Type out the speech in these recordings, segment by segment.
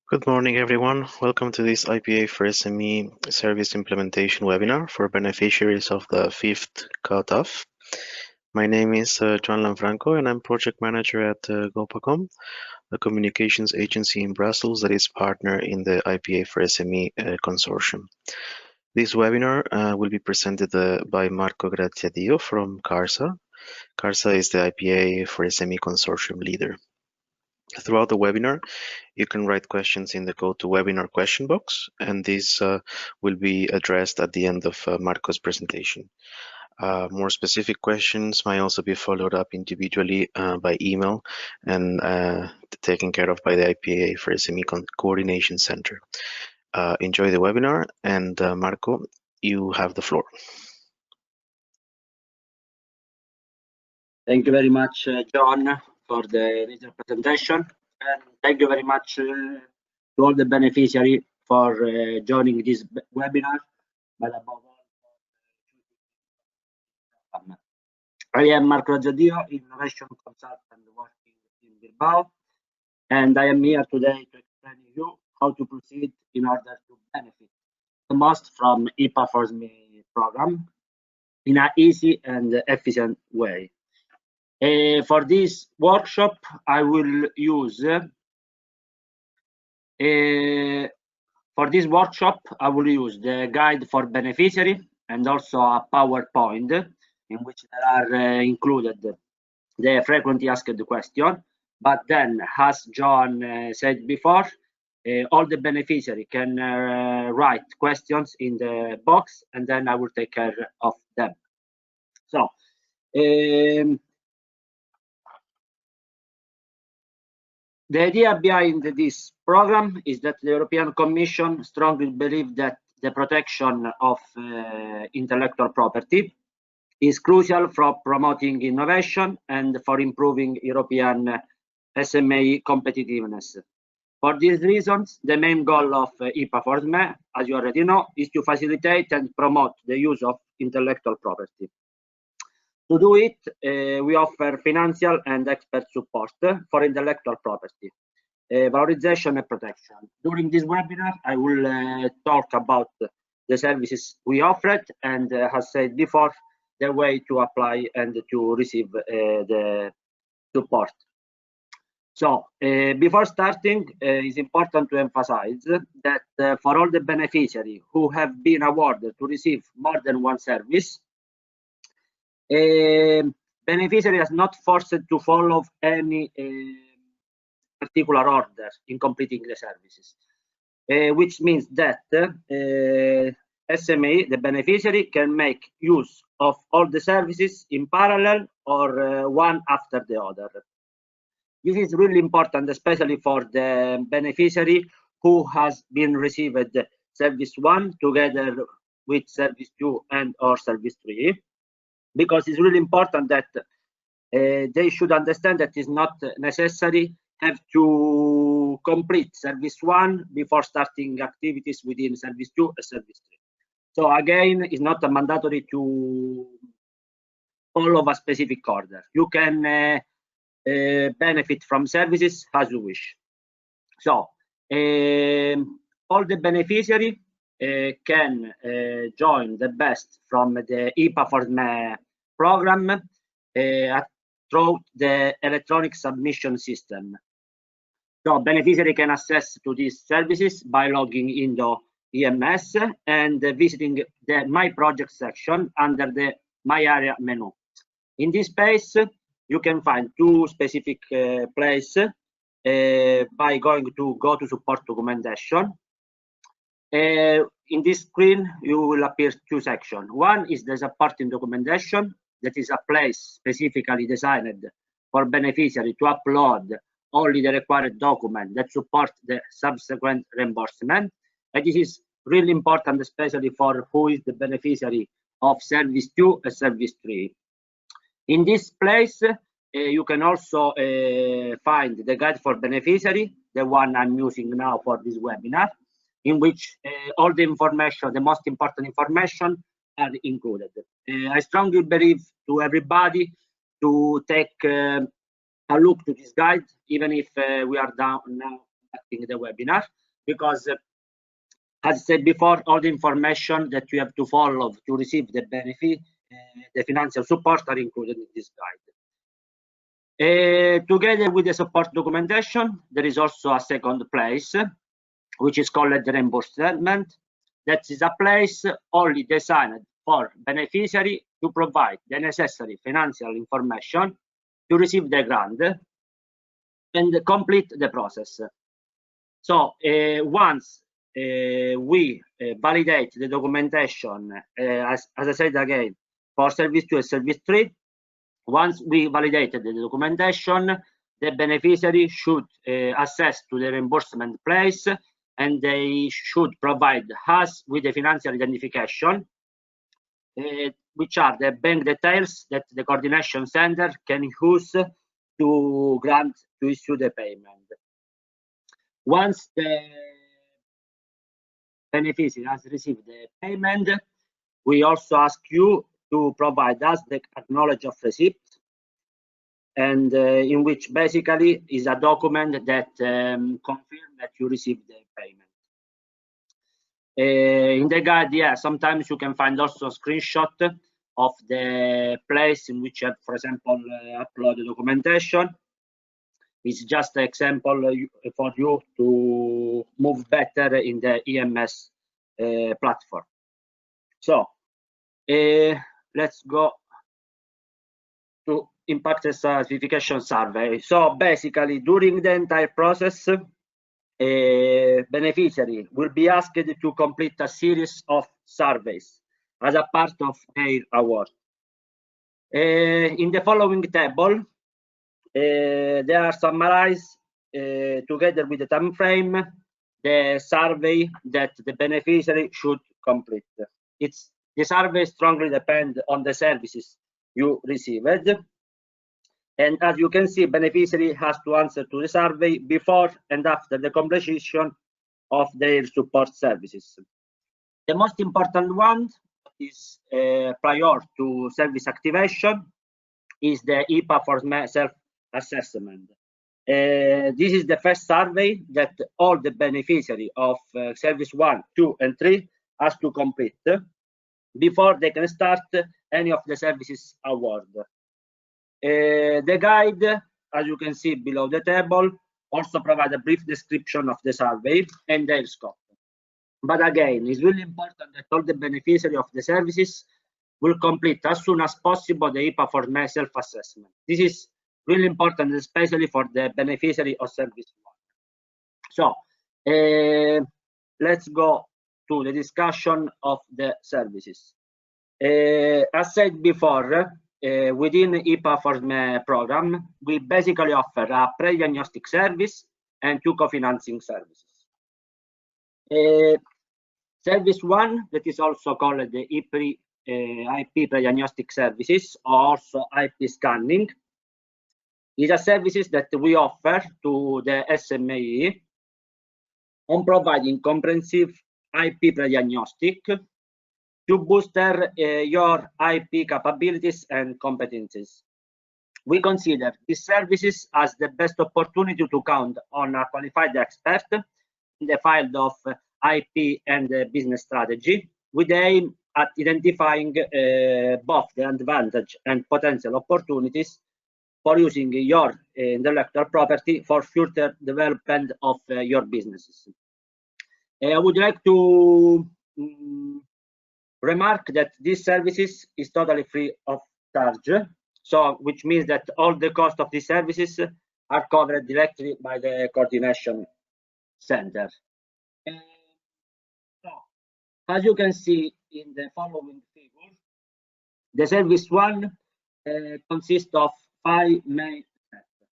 Good morning, everyone. Welcome to this IPA4SME service implementation webinar for beneficiaries of the fifth cutoff. My name is John Lanfranco, and I'm project manager at Gopacom, a communications agency in Brussels that is partner in the IPA4SME consortium. This webinar will be presented by Marco Graziadio from CARSA. CARSA is the IPA4SME consortium leader. Throughout the webinar, you can write questions in the GoToWebinar question box, and these will be addressed at the end of Marco's presentation. More specific questions might also be followed up individually by email and taken care of by the IPA4SME Coordination Center. Enjoy the webinar, and Marco, you have the floor. Thank you very much, John, for the initial presentation, and thank you very much to all the beneficiaries for joining this webinar, but above all, I am Marco Graziadio, Innovation Consultant working in Bilbao, and I am here today to explain to you how to proceed in order to benefit the most from IPA4SME program in an easy and efficient way. For this workshop, I will use the guide for beneficiary and also a PowerPoint in which there are included the frequently asked question. But then, as John said before, all the beneficiary can write questions in the box, and then I will take care of them. So. The idea behind this program is that the European Commission strongly believes that the protection of intellectual property is crucial for promoting innovation and for improving European SME competitiveness. For these reasons, the main goal of IPA4SME, as you already know, is to facilitate and promote the use of intellectual property. To do it, we offer financial and expert support for intellectual property, valorization and protection. During this webinar, I will talk about the services we offered and, as said before, the way to apply and to receive the support. So, before starting, it's important to emphasize that for all the beneficiaries who have been awarded to receive more than one service, beneficiary is not forced to follow any particular order in completing the services, which means that SME, the beneficiary, can make use of all the services in parallel or one after the other. This is really important, especially for the beneficiary who has been received service 1 together with service 2 and or service 3. Because it's really important that they should understand that it's not necessary have to complete service 1 before starting activities within service 2 and service 3. So again, it's not a mandatory to follow a specific order. You can benefit from services as you wish. So all the beneficiary can join the best from the IPA4SME program through the electronic submission system. So beneficiary can access to these services by logging into EMS and visiting the My Project section under the My Area menu. In this space, you can find two specific places by going to Go to Support Documentation. In this screen, you will appear two sections. One is the supporting documentation, that is a place specifically designed for beneficiary to upload only the required document that support the subsequent reimbursement. And this is really important, especially for who is the beneficiary of service 2 and service 3. In this place, you can also find the guide for beneficiary, the one I'm using now for this webinar, in which all the information, the most important information, are included. I strongly believe to everybody to take a look to this guide, even if we are down now conducting the webinar, because as I said before, all the information that you have to follow to receive the benefit, the financial support, are included in this guide. Together with the support documentation, there is also a second place, which is called the reimbursement. That is a place only designed for beneficiary to provide the necessary financial information to receive the grant and complete the process. So once we validate the documentation, as I said again, for service 2 and service 3, once we validated the documentation, the beneficiary should access to the reimbursement place, and they should provide us with the financial identification, which are the bank details that the coordination center can use to issue the payment. Once the beneficiary has received the payment, we also ask you to provide us the acknowledge of receipt, and in which basically is a document that confirms that you received the payment. In the guide, yeah, sometimes you can find also a screenshot of the place in which you have, for example, upload the documentation. It's just an example for you to move better in the EMS platform. So let's go to impact certification survey. So basically, during the entire process, a beneficiary will be asked to complete a series of surveys as a part of their award. In the following table, they are summarized together with the time frame, the survey that the beneficiary should complete. The survey strongly depends on the services you received. And as you can see, beneficiary has to answer to the survey before and after the completion of their support services. The most important one is prior to service activation is the IPA4SME self-assessment. This is the first survey that all the beneficiary of service 1, 2, and 3 has to complete before they can start any of the services award. The guide, as you can see below the table, also provides a brief description of the survey and their scope. But again, it's really important that all the beneficiaries of the services will complete as soon as possible the IPA4SME self-assessment. This is really important, especially for the beneficiary of service 1. So let's go to the discussion of the services. As said before, within IPA4SME program, we basically offer a pre-diagnostic service and 2 co-financing services. Service 1, that is also called the IP pre-diagnostic services, or also IP scanning, is a services that we offer to the SME on providing comprehensive IP pre-diagnostic to booster your IP capabilities and competencies. We consider these services as the best opportunity to count on a qualified expert in the field of IP and business strategy, with the aim at identifying both the advantage and potential opportunities for using your intellectual property for future development of your businesses. I would like to remark that these services is totally free of charge, so which means that all the cost of these services are covered directly by the coordination center. So, as you can see in the following figure, the service 1 consists of 5 main steps.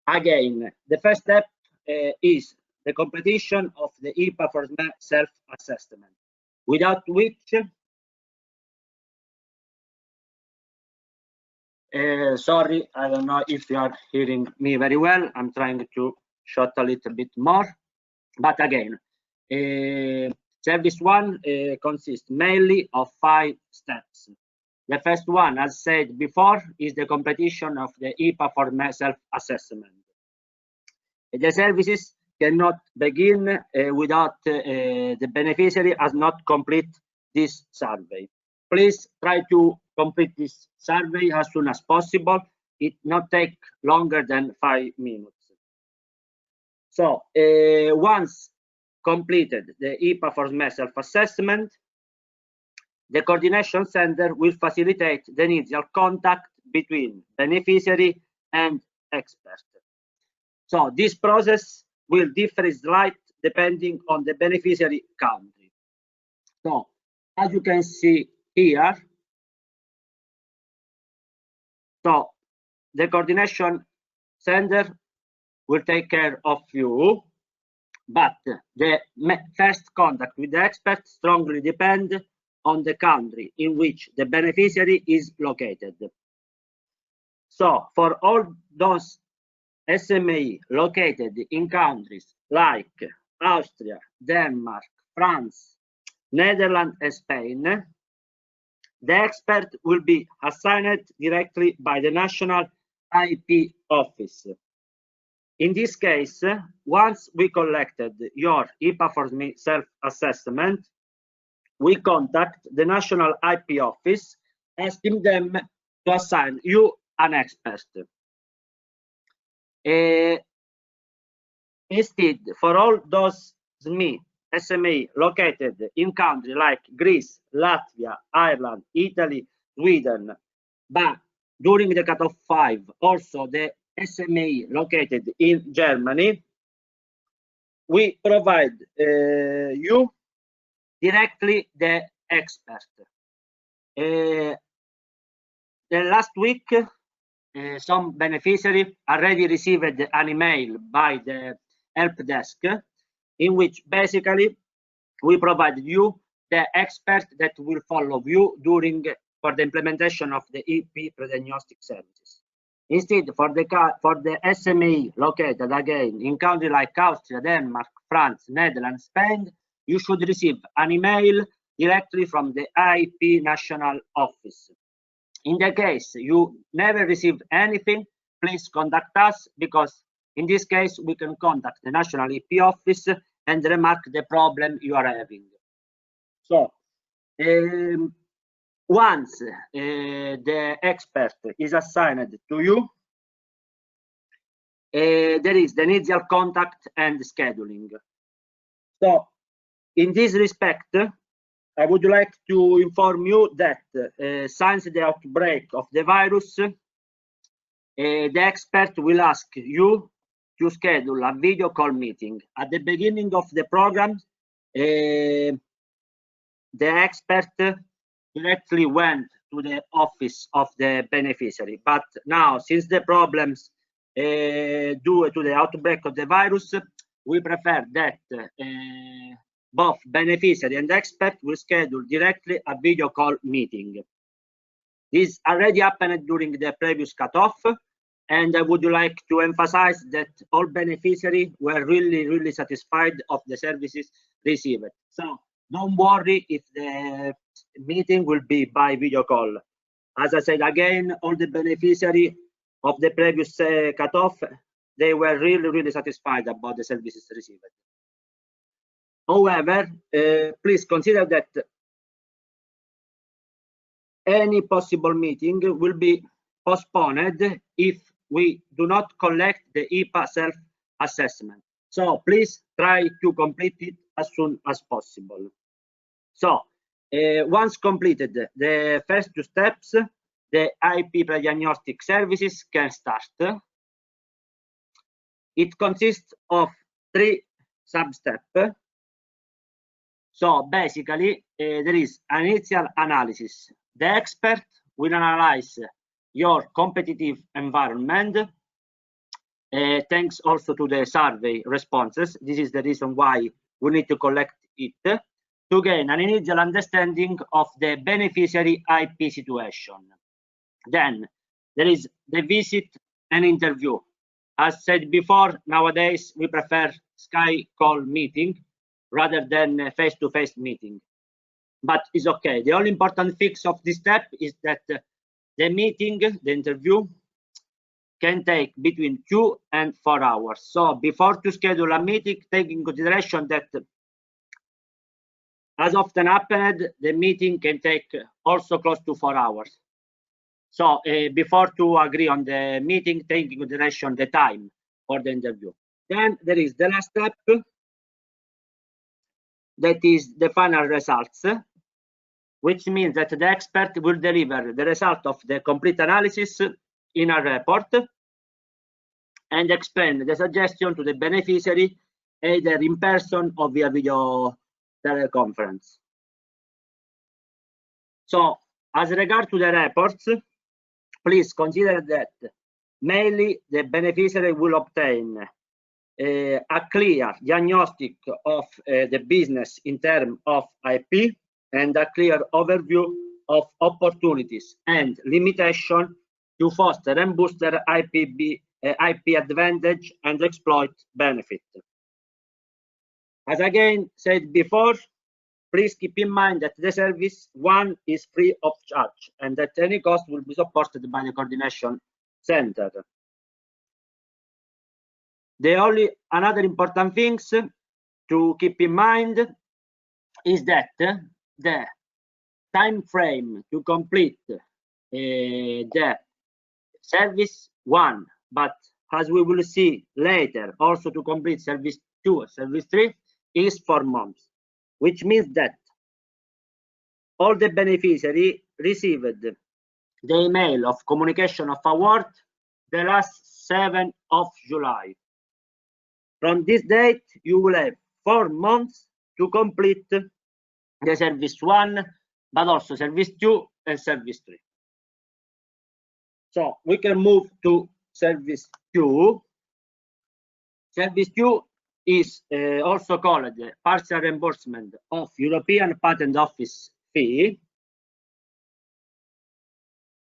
Again, the first step is the completion of the IPA4SME self-assessment, without which sorry, I don't know if you are hearing me very well. I'm trying to shut a little bit more. But again, service 1 consists mainly of 5 steps. The first one, as said before, is the completion of the IPA4SME self-assessment. The services cannot begin without the beneficiary has not complete this survey. Please try to complete this survey as soon as possible. It not take longer than 5 minutes. So once completed the IPA4SME self-assessment, the coordination center will facilitate the initial contact between beneficiary and expert. So this process will differ slightly depending on the beneficiary country. So as you can see here, so the coordination center will take care of you, but the first contact with the expert strongly depends on the country in which the beneficiary is located. So for all those SME located in countries like Austria, Denmark, France, Netherlands, and Spain, the expert will be assigned directly by the national IP office. In this case, once we collected your IPA4SME self-assessment, we contact the national IP office, asking them to assign you an expert. Instead, for all those SME located in countries like Greece, Latvia, Ireland, Italy, Sweden, but during the cutoff 5, also the SME located in Germany, we provide you directly the expert. The last week, some beneficiary already received an email by the help desk, in which basically we provide you the expert that will follow you for the implementation of the EP pre-diagnostic services. Instead, for the SME located again in countries like Austria, Denmark, France, Netherlands, Spain, you should receive an email directly from the IP national office. In the case you never receive anything, please contact us, because in this case we can contact the national EP office and remark the problem you are having. So once the expert is assigned to you, there is the initial contact and scheduling. So in this respect, I would like to inform you that since the outbreak of the virus, the expert will ask you to schedule a video call meeting. At the beginning of the program, the expert directly went to the office of the beneficiary. But now, since the problems due to the outbreak of the virus, we prefer that both beneficiary and expert will schedule directly a video call meeting. This already happened during the previous cutoff, and I would like to emphasize that all beneficiaries were really satisfied of the services received. So don't worry if the meeting will be by video call. As I said again, all the beneficiaries of the previous cutoff, they were really satisfied about the services received. However, please consider that any possible meeting will be postponed if we do not collect the IPA self-assessment. So please try to complete it as soon as possible. So once completed the first 2 steps, the IP pre-diagnostic services can start. It consists of 3 sub-steps. So basically, there is an initial analysis. The expert will analyze your competitive environment, thanks also to the survey responses. This is the reason why we need to collect it, to gain an initial understanding of the beneficiary IP situation. Then there is the visit and interview. As said before, nowadays we prefer Skype call meeting rather than face-to-face meeting. But it's okay. The only important fix of this step is that the meeting, the interview, can take between 2 and 4 hours. So before to schedule a meeting, take in consideration that as often happened, the meeting can take also close to 4 hours. So before to agree on the meeting, take in consideration the time for the interview. Then there is the last step, that is the final results, which means that the expert will deliver the result of the complete analysis in a report and explain the suggestion to the beneficiary either in person or via video teleconference. So as regard to the reports, please consider that mainly the beneficiary will obtain a clear diagnostic of the business in terms of IP and a clear overview of opportunities and limitation to foster and boost their IP advantage and exploit benefit. As again said before, please keep in mind that the service 1 is free of charge and that any cost will be supported by the coordination center. Another important things to keep in mind is that the time frame to complete the service 1, but as we will see later, also to complete service 2, service 3 is 4 months, which means that all the beneficiaries received the email of communication of award the last 7th of July. From this date, you will have 4 months to complete the service 1, but also service 2 and service 3. So we can move to service 2. Service 2 is also called partial reimbursement of European Patent Office fee.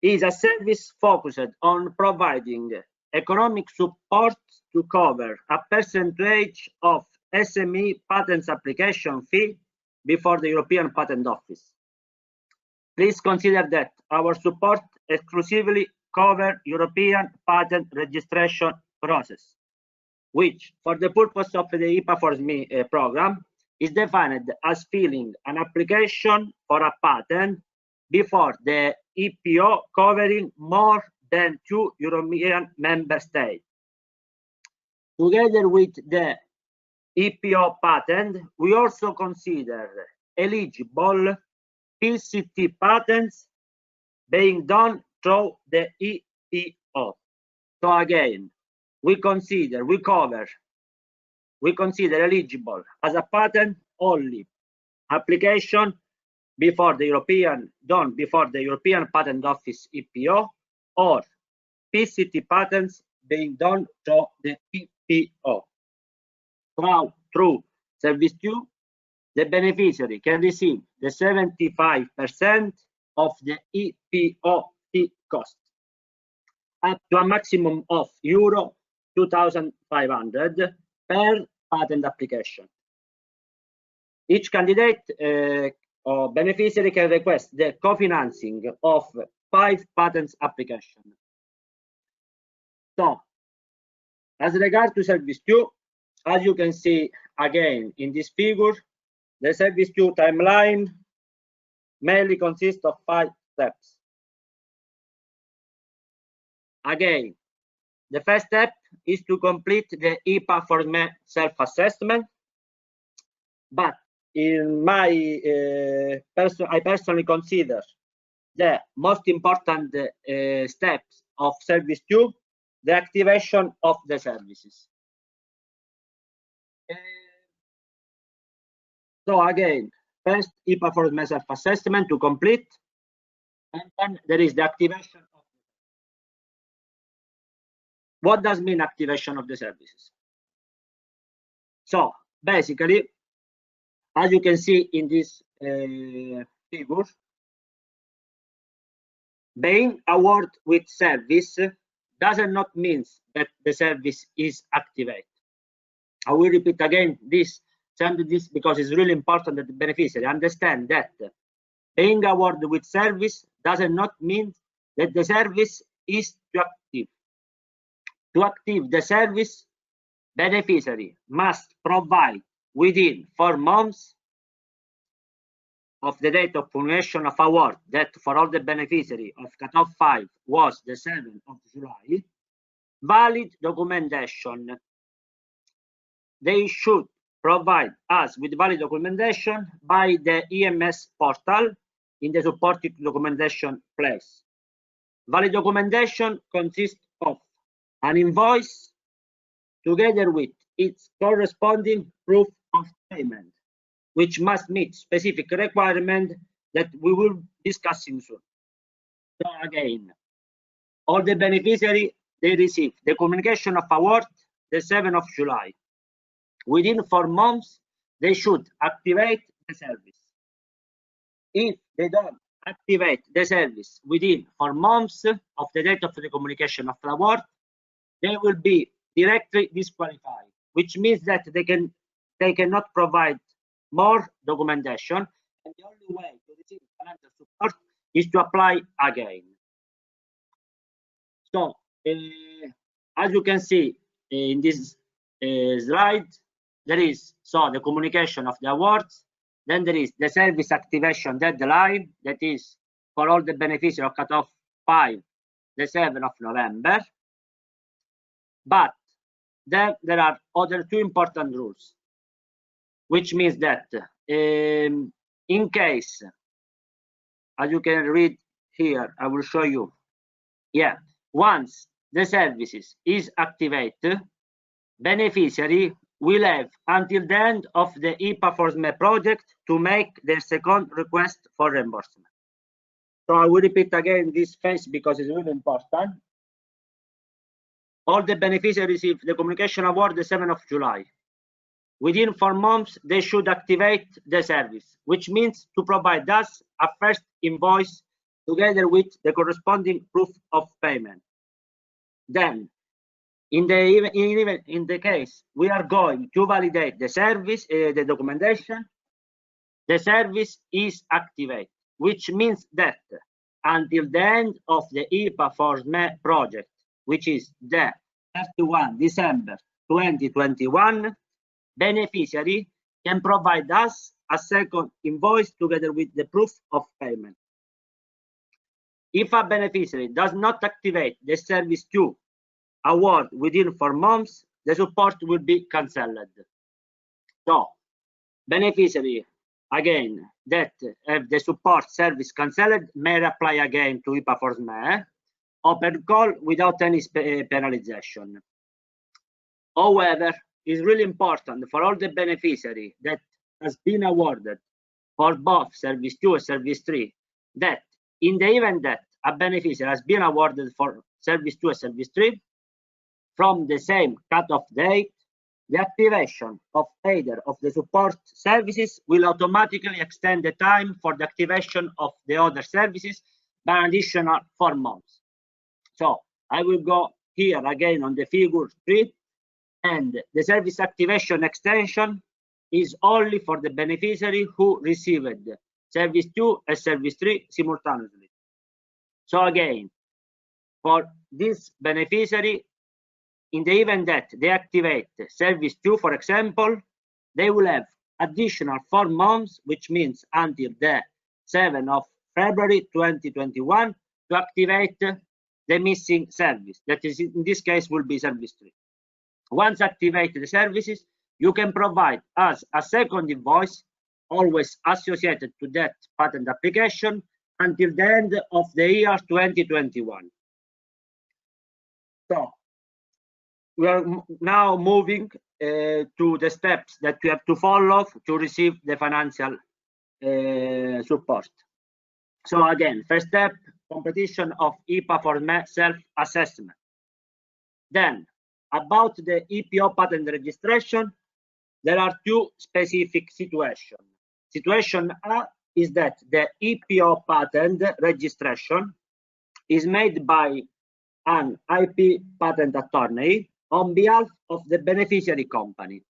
Is a service focused on providing economic support to cover a percentage of SME patents application fee before the European Patent Office. Please consider that our support exclusively covers European patent registration process, which, for the purpose of the IPA4SME program, is defined as filing an application for a patent before the EPO covering more than 2 European member states. Together with the EPO patent, we also consider eligible PCT patents being done through the EPO. So again, we consider eligible as a patent only application before the European Patent Office EPO or PCT patents being done through the EPO. Now, through service 2, the beneficiary can receive the 75% of the EPO fee cost, up to a maximum of euro 2,500 per patent application. Each candidate or beneficiary can request the co-financing of 5 patents applications. So, as regards to service 2, as you can see again in this figure, the service 2 timeline mainly consists of 5 steps. Again, the first step is to complete the IPA4SME self-assessment, but in my I personally consider the most important steps of service 2 the activation of the services. So again, first IPA4SME self-assessment to complete, and then there is the activation of. What does mean activation of the services? So basically, as you can see in this figure, being awarded with service does not mean that the service is activated. I will repeat again this because it's really important that the beneficiary understand that being awarded with service does not mean that the service is active. To activate the service, beneficiary must provide within 4 months of the date of promulgation of award, that for all the beneficiary of cutoff 5 was the 7th of July, valid documentation. They should provide us with valid documentation by the EMS portal in the supported documentation place. Valid documentation consists of an invoice together with its corresponding proof of payment, which must meet specific requirements that we will be discussing soon. So again, all the beneficiaries, they receive the communication of award the 7th of July. Within 4 months, they should activate the service. If they don't activate the service within 4 months of the date of the communication of the award, they will be directly disqualified, which means that they cannot provide more documentation, and the only way to receive financial support is to apply again. So, as you can see in this slide, there is the communication of the awards, then there is the service activation deadline, that is for all the beneficiaries of cutoff 5, the 7th of November. But then there are other 2 important rules, which means that in case, as you can read here, I will show you. Yeah, once the services is activated, beneficiary will have until the end of the IPA4SME project to make their second request for reimbursement. So I will repeat again this phase because it's really important. All the beneficiaries receive the communication award the 7th of July. Within 4 months, they should activate the service, which means to provide us a first invoice together with the corresponding proof of payment. Then, in the case we are going to validate the service, the documentation, the service is activated, which means that until the end of the IPA4SME project, which is the 31 December 2021, beneficiary can provide us a second invoice together with the proof of payment. If a beneficiary does not activate the service 2 award within 4 months, the support will be cancelled. So, beneficiary, again, that have the support service cancelled may apply again to IPA4SME open call without any penalization. However, it's really important for all the beneficiary that has been awarded for both service 2 and service 3 that in the event that a beneficiary has been awarded for service 2 and service 3 from the same cutoff date, the activation of either of the support services will automatically extend the time for the activation of the other services by an additional 4 months. So I will go here again on the figure 3, and the service activation extension is only for the beneficiary who received service 2 and service 3 simultaneously. So again, for this beneficiary, in the event that they activate service 2, for example, they will have additional 4 months, which means until the 7th of February 2021 to activate the missing service. That is, in this case, will be service 3. Once activated the services, you can provide us a second invoice, always associated to that patent application, until the end of the year 2021. So, we are now moving to the steps that you have to follow to receive the financial support. So again, first step, completion of IPA4SME self-assessment. Then, about the EPO patent registration, there are 2 specific situations. Situation A is that the EPO patent registration is made by an IP patent attorney on behalf of the beneficiary company.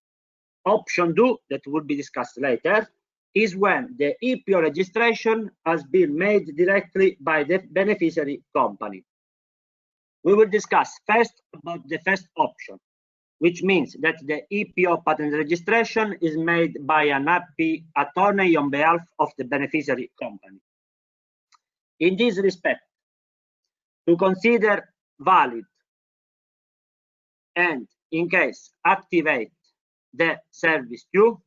Option 2, that will be discussed later, is when the EPO registration has been made directly by the beneficiary company. We will discuss first about the first option, which means that the EPO patent registration is made by an IP attorney on behalf of the beneficiary company. In this respect, to consider valid and, in case, activate the service due,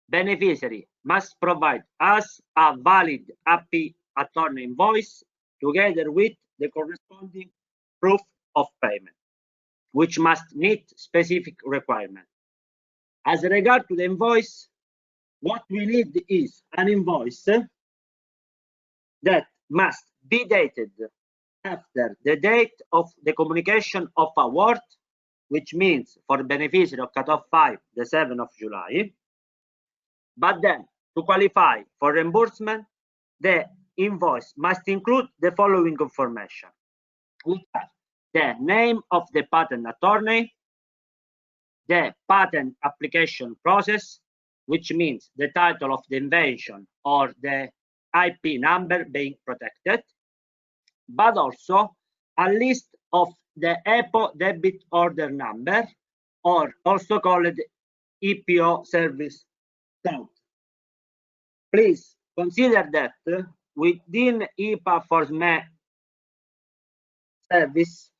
beneficiary must provide us a valid IP attorney invoice together with the corresponding proof of payment, which must meet specific requirements. As regard to the invoice, what we need is an invoice that must be dated after the date of the communication of award, which means for the beneficiary of cutoff 5, the 7th of July. But then, to qualify for reimbursement, the invoice must include the following information, which are the name of the patent attorney, the patent application process, which means the title of the invention or the IP number being protected, but also a list of the EPO debit order number, or also called EPO service code. Please consider that within IPA4SME service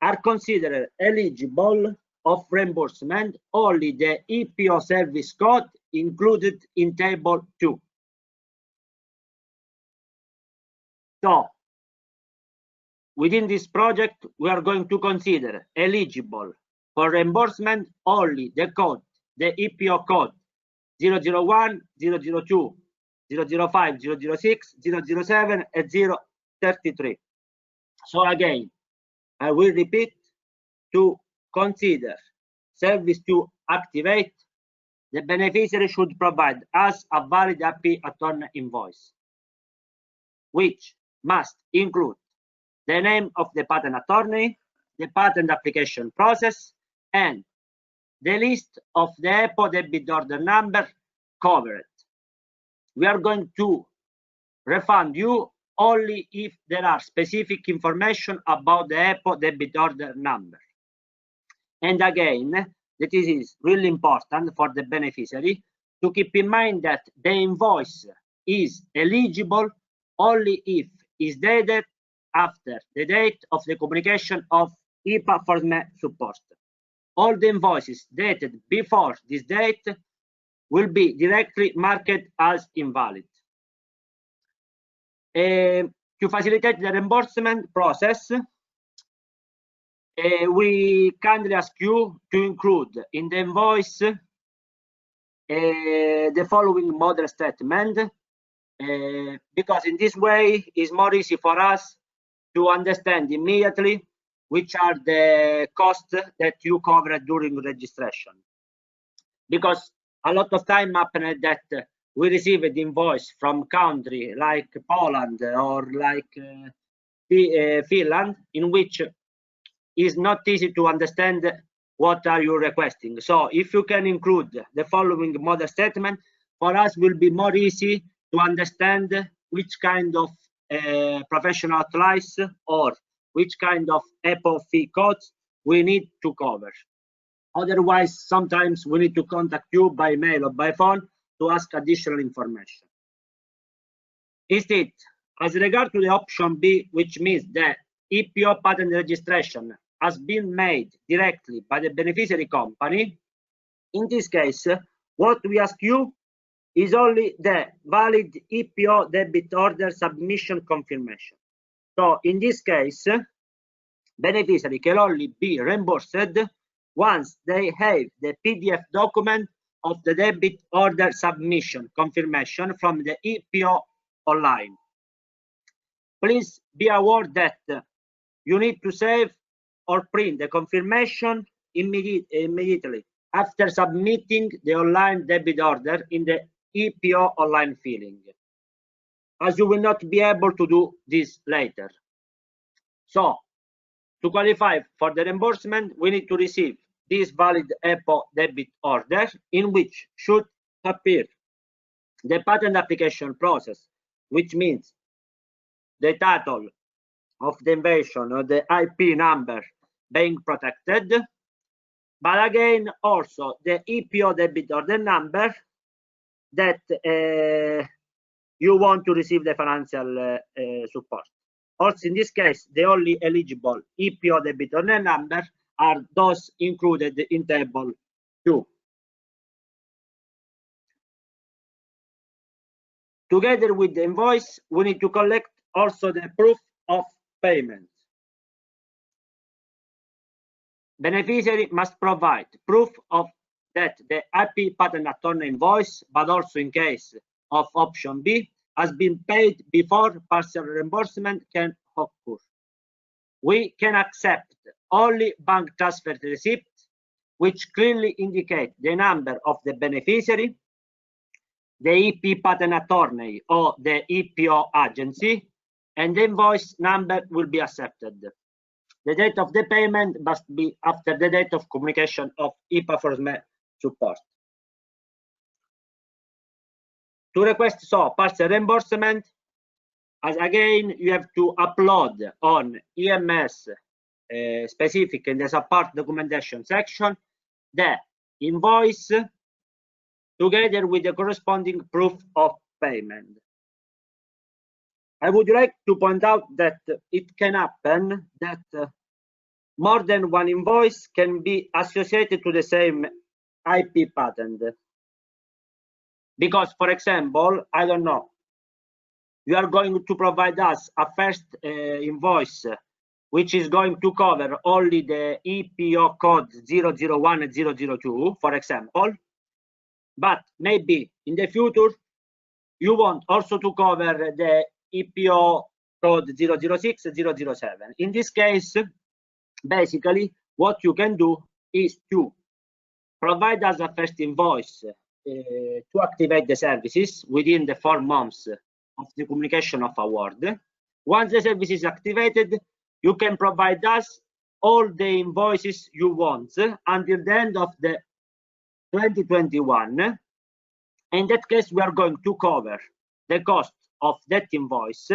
are considered eligible of reimbursement only the EPO service code included in table 2. So, within this project, we are going to consider eligible for reimbursement only the code, the EPO code 001, 002, 005, 006, 007, and 033. So again, I will repeat, to consider service to activate, the beneficiary should provide us a valid IP attorney invoice, which must include the name of the patent attorney, the patent application process, and the list of the EPO debit order number covered. We are going to refund you only if there are specific information about the EPO debit order number. And again, that is really important for the beneficiary to keep in mind that the invoice is eligible only if is dated after the date of the communication of IPA4SME support. All the invoices dated before this date will be directly marked as invalid. To facilitate the reimbursement process, we kindly ask you to include in the invoice the following model statement, because in this way it's more easy for us to understand immediately which are the costs that you covered during registration. Because a lot of time happened that we received the invoice from country like Poland or like Finland, in which is not easy to understand what are you requesting. So if you can include the following model statement, for us will be more easy to understand which kind of professional advice or which kind of EPO fee codes we need to cover. Otherwise, sometimes we need to contact you by mail or by phone to ask additional information. Instead, as regard to the option B, which means the EPO patent registration has been made directly by the beneficiary company, in this case, what we ask you is only the valid EPO debit order submission confirmation. So in this case, beneficiary can only be reimbursed once they have the PDF document of the debit order submission confirmation from the EPO online. Please be aware that you need to save or print the confirmation immediately after submitting the online debit order in the EPO online filing, as you will not be able to do this later. So, to qualify for the reimbursement, we need to receive this valid EPO debit order, in which should appear the patent application process, which means the title of the invention or the IP number being protected, but again also the EPO debit order number that you want to receive the financial support. Also in this case, the only eligible EPO debit order number are those included in table 2. Together with the invoice, we need to collect also the proof of payment. Beneficiary must provide proof of that the IP patent attorney invoice, but also in case of option B, has been paid before partial reimbursement can occur. We can accept only bank transfer receipts, which clearly indicate the number of the beneficiary, the EP patent attorney or the EPO agency, and the invoice number will be accepted. The date of the payment must be after the date of communication of IPA4SME support. To request partial reimbursement, as again, you have to upload on EMS specific in the support documentation section the invoice together with the corresponding proof of payment. I would like to point out that it can happen that more than one invoice can be associated to the same IP patent. Because, for example, I don't know, you are going to provide us a first invoice which is going to cover only the EPO code 001 and 002, for example, but maybe in the future you want also to cover the EPO code 006 and 007. In this case, basically what you can do is to provide us a first invoice to activate the services within the 4 months of the communication of award. Once the service is activated, you can provide us all the invoices you want until the end of the 2021. In that case, we are going to cover the cost of that invoice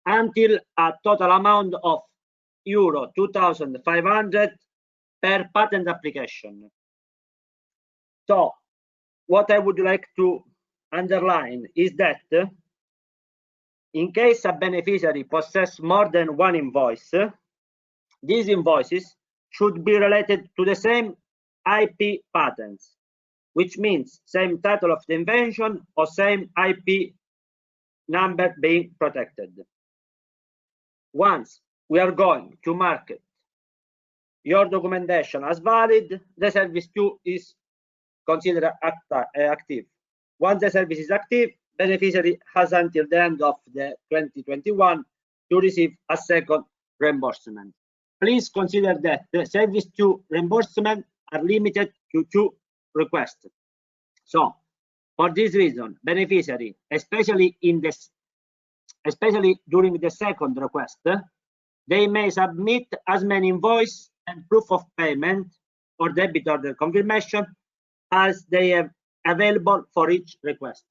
until a total amount of euro 2,500 per patent application. So what I would like to underline is that in case a beneficiary possesses more than one invoice, these invoices should be related to the same IP patents, which means same title of the invention or same IP number being protected. Once we are going to market your documentation as valid, the service 2 is considered active. Once the service is active, beneficiary has until the end of the 2021 to receive a second reimbursement. Please consider that the service 2 reimbursement are limited to 2 requests. So, for this reason, beneficiary, especially during the second request, they may submit as many invoice and proof of payment or debit order confirmation as they have available for each request.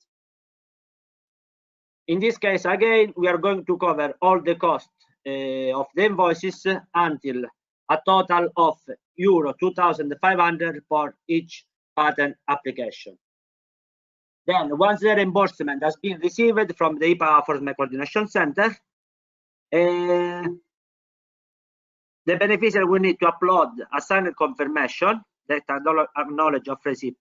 In this case, again, we are going to cover all the costs of the invoices until a total of euro 2,500 for each patent application. Then, once the reimbursement has been received from the IPA4SME Coordination Center, the beneficiary will need to upload a signed confirmation that acknowledge of receipt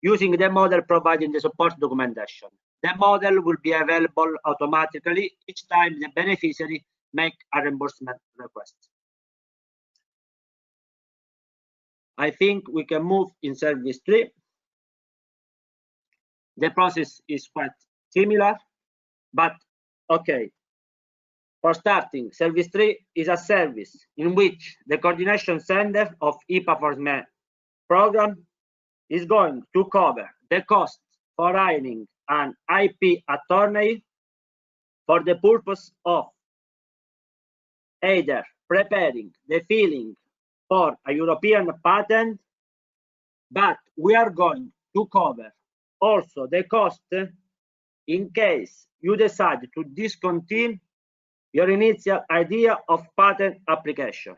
using the model provided in the support documentation. The model will be available automatically each time the beneficiary makes a reimbursement request. I think we can move in service 3. The process is quite similar, but okay. For starting, service 3 is a service in which the coordination center of IPA4SME program is going to cover the cost for hiring an IP attorney for the purpose of either preparing the filing for a European patent, but we are going to cover also the cost in case you decide to discontinue your initial idea of patent application.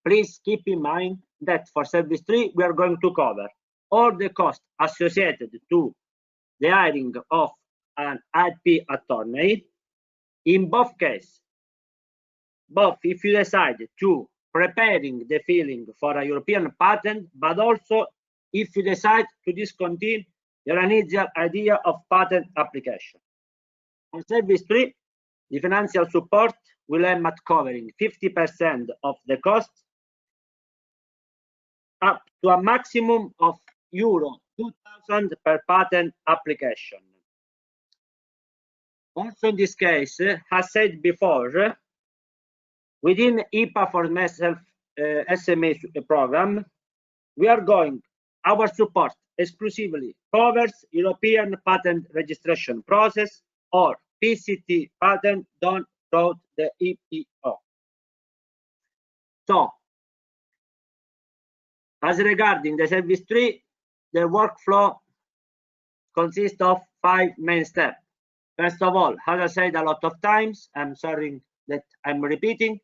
Please keep in mind that for Service 3, we are going to cover all the costs associated to the hiring of an IP attorney. In both cases, both if you decide to preparing the filing for a European patent, but also if you decide to discontinue your initial idea of patent application. For Service 3, the financial support will aim at covering 50% of the costs up to a maximum of euro 2,000 per patent application. Also in this case, as said before, within IPA4SME SME program, we are going, our support exclusively covers European patent registration process or PCT patent done through the EPO. So, as regarding the Service 3, the workflow consists of 5 main steps. First of all, as I said a lot of times, I'm sorry that I'm repeating,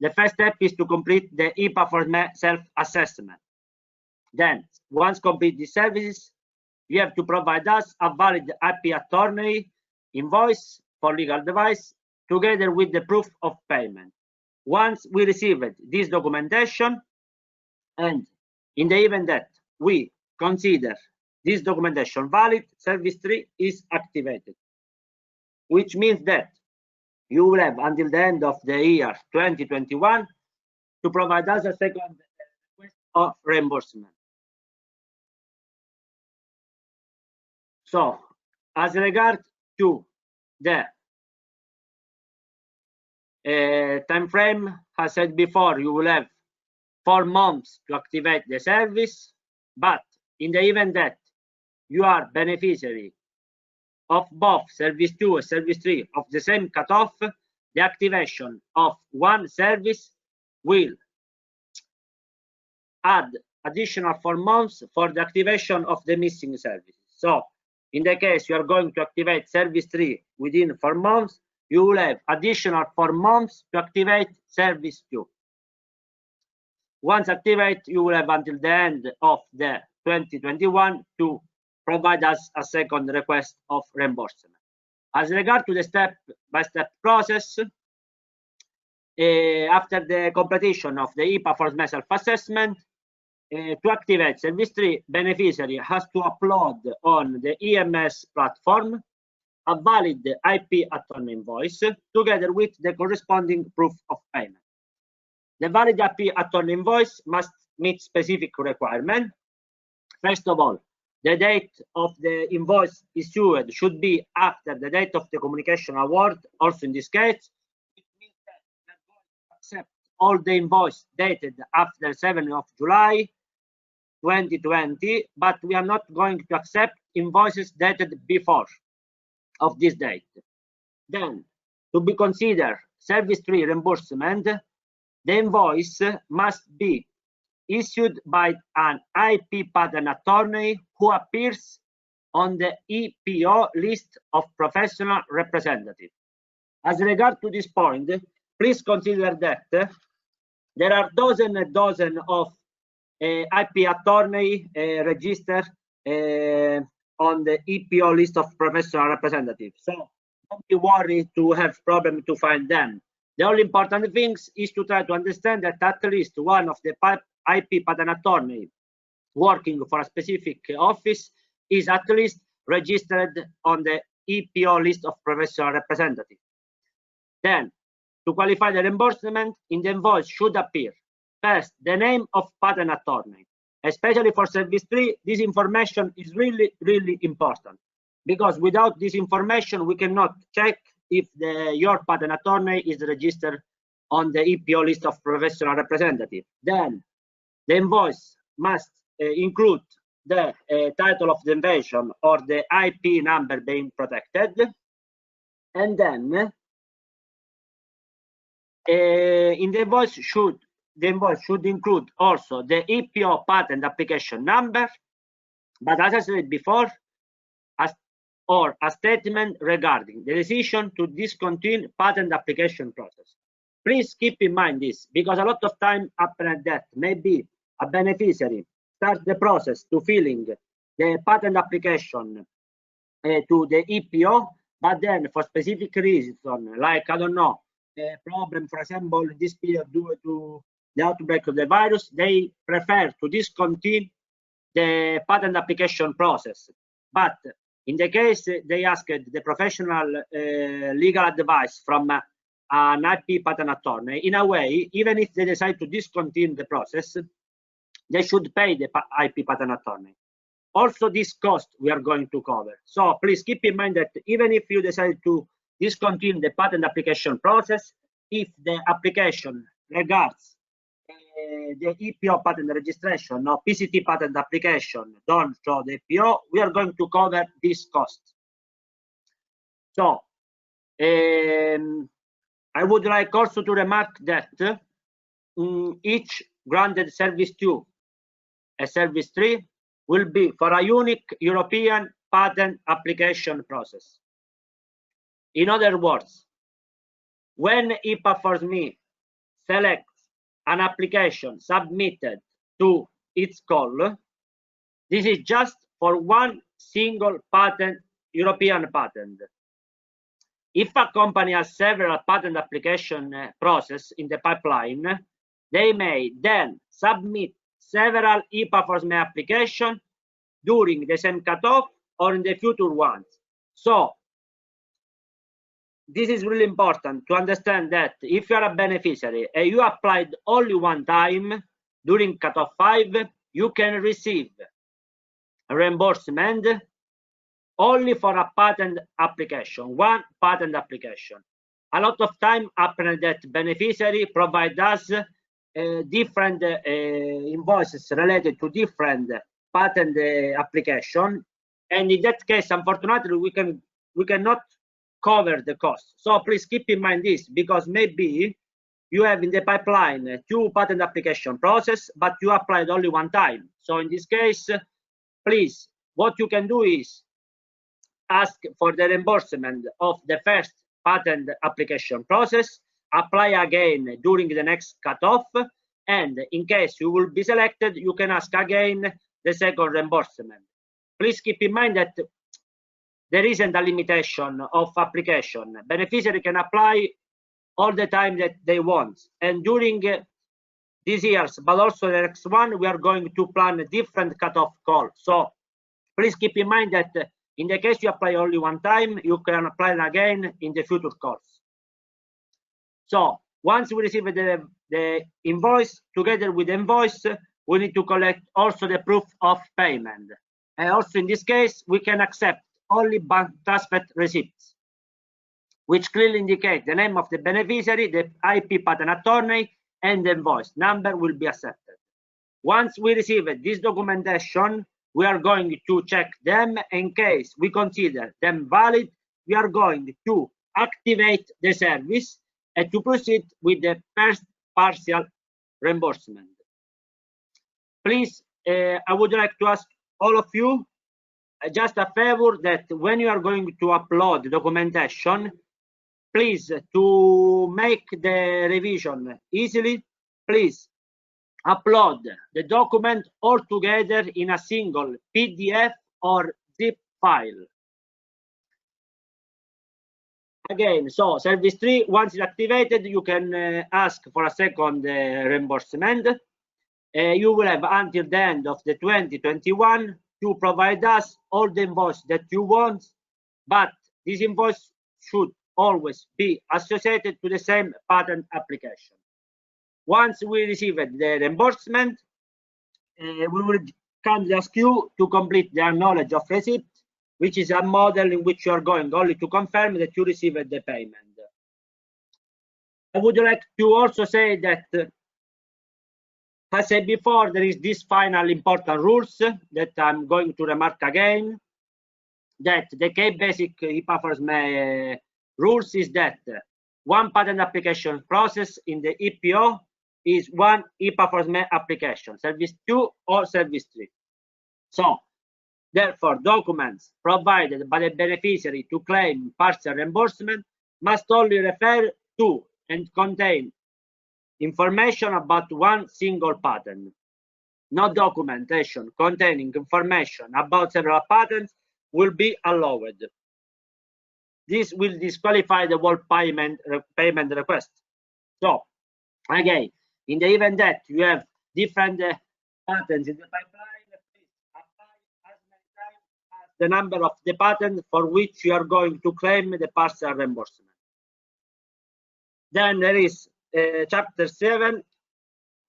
the first step is to complete the IPA4SME self-assessment. Then, once complete the services, you have to provide us a valid IP attorney invoice for legal device together with the proof of payment. Once we received this documentation, and in the event that we consider this documentation valid, Service 3 is activated, which means that you will have until the end of the year 2021 to provide us a second request of reimbursement. So, as regards to the time frame, as said before, you will have 4 months to activate the service, but in the event that you are beneficiary of both Service 2 and Service 3 of the same cutoff, the activation of one service will add additional 4 months for the activation of the missing services. So, in the case you are going to activate Service 3 within 4 months, you will have additional 4 months to activate Service 2. Once activated, you will have until the end of the 2021 to provide us a second request of reimbursement. As regard to the step-by-step process, after the completion of the IPA4SME self-assessment, to activate Service 3, beneficiary has to upload on the EMS platform a valid IP attorney invoice together with the corresponding proof of payment. The valid IP attorney invoice must meet specific requirements. First of all, the date of the invoice issued should be after the date of the communication award. Also in this case, it means that we are going to accept all the invoice dated after 7th of July 2020, but we are not going to accept invoices dated before of this date. Then, to be considered Service 3 reimbursement, the invoice must be issued by an IP patent attorney who appears on the EPO list of professional representatives. As regard to this point, please consider that there are dozens and dozens of IP attorney registered on the EPO list of professional representatives. So don't be worried to have problem to find them. The only important thing is to try to understand that at least one of the IP patent attorney working for a specific office is at least registered on the EPO list of professional representatives. Then, to qualify the reimbursement, in the invoice should appear first the name of patent attorney. Especially for Service 3, this information is really, really important, because without this information, we cannot check if your patent attorney is registered on the EPO list of professional representatives. Then, the invoice must include the title of the invention or the IP number being protected. And then, in the invoice should include also the EPO patent application number. But as I said before, as or a statement regarding the decision to discontinue patent application process. Please keep in mind this, because a lot of time happens that maybe a beneficiary starts the process to filling the patent application to the EPO, but then for specific reasons, like, I don't know, the problem, for example, in this period due to the outbreak of the virus, they prefer to discontinue the patent application process. But in the case they asked the professional legal advice from an IP patent attorney, in a way, even if they decide to discontinue the process, they should pay the IP patent attorney. Also, this cost we are going to cover. So please keep in mind that even if you decide to discontinue the patent application process, if the application regards the EPO patent registration or PCT patent application done through the EPO, we are going to cover this cost. So I would like also to remark that each granted service 2 and service 3 will be for a unique European patent application process. In other words, when IPA4SME selects an application submitted to its call, this is just for one single patent, European patent. If a company has several patent application process in the pipeline, they may then submit several IPA4SME applications during the same cutoff or in the future ones. So this is really important to understand that if you are a beneficiary and you applied only one time during cutoff 5, you can receive a reimbursement only for a patent application, one patent application. A lot of time happens that beneficiary provide us different invoices related to different patent application, and in that case, unfortunately, we cannot cover the cost. So please keep in mind this, because maybe you have in the pipeline 2 patent application process, but you applied only one time. So in this case, please, what you can do is ask for the reimbursement of the first patent application process, apply again during the next cutoff, and in case you will be selected, you can ask again the second reimbursement. Please keep in mind that there isn't a limitation of application. Beneficiary can apply all the time that they want. And during these years, but also the next one, we are going to plan a different cutoff call. So please keep in mind that in the case you apply only one time, you can apply again in the future calls. So once we receive the invoice, together with the invoice, we need to collect also the proof of payment. And also in this case, we can accept only bank transfer receipts, which clearly indicate the name of the beneficiary, the IP patent attorney, and the invoice number will be accepted. Once we receive this documentation, we are going to check them. In case we consider them valid, we are going to activate the service and to proceed with the first partial reimbursement. Please, I would like to ask all of you just a favor, that when you are going to upload the documentation, please, to make the revision easily, please upload the document all together in a single PDF or zip file. Again, so service 3, once it's activated, you can ask for a second reimbursement. You will have until the end of the 2021 to provide us all the invoice that you want, but this invoice should always be associated to the same patent application. Once we receive the reimbursement, we will kindly ask you to complete the acknowledge of receipt, which is a model in which you are going only to confirm that you received the payment. I would like to also say that, as I said before, there is this final important rules that I'm going to remark again, that the key basic IPA4SME rules is that one patent application process in the EPO is one IPA4SME application, service 2 or service 3. So Therefore, documents provided by the beneficiary to claim partial reimbursement must only refer to and contain information about one single patent. No documentation containing information about several patents will be allowed. This will disqualify the whole payment request. So, again, in the event that you have different patents in the pipeline, please apply as many times as the number of the patent for which you are going to claim the partial reimbursement. Then there is Chapter 7,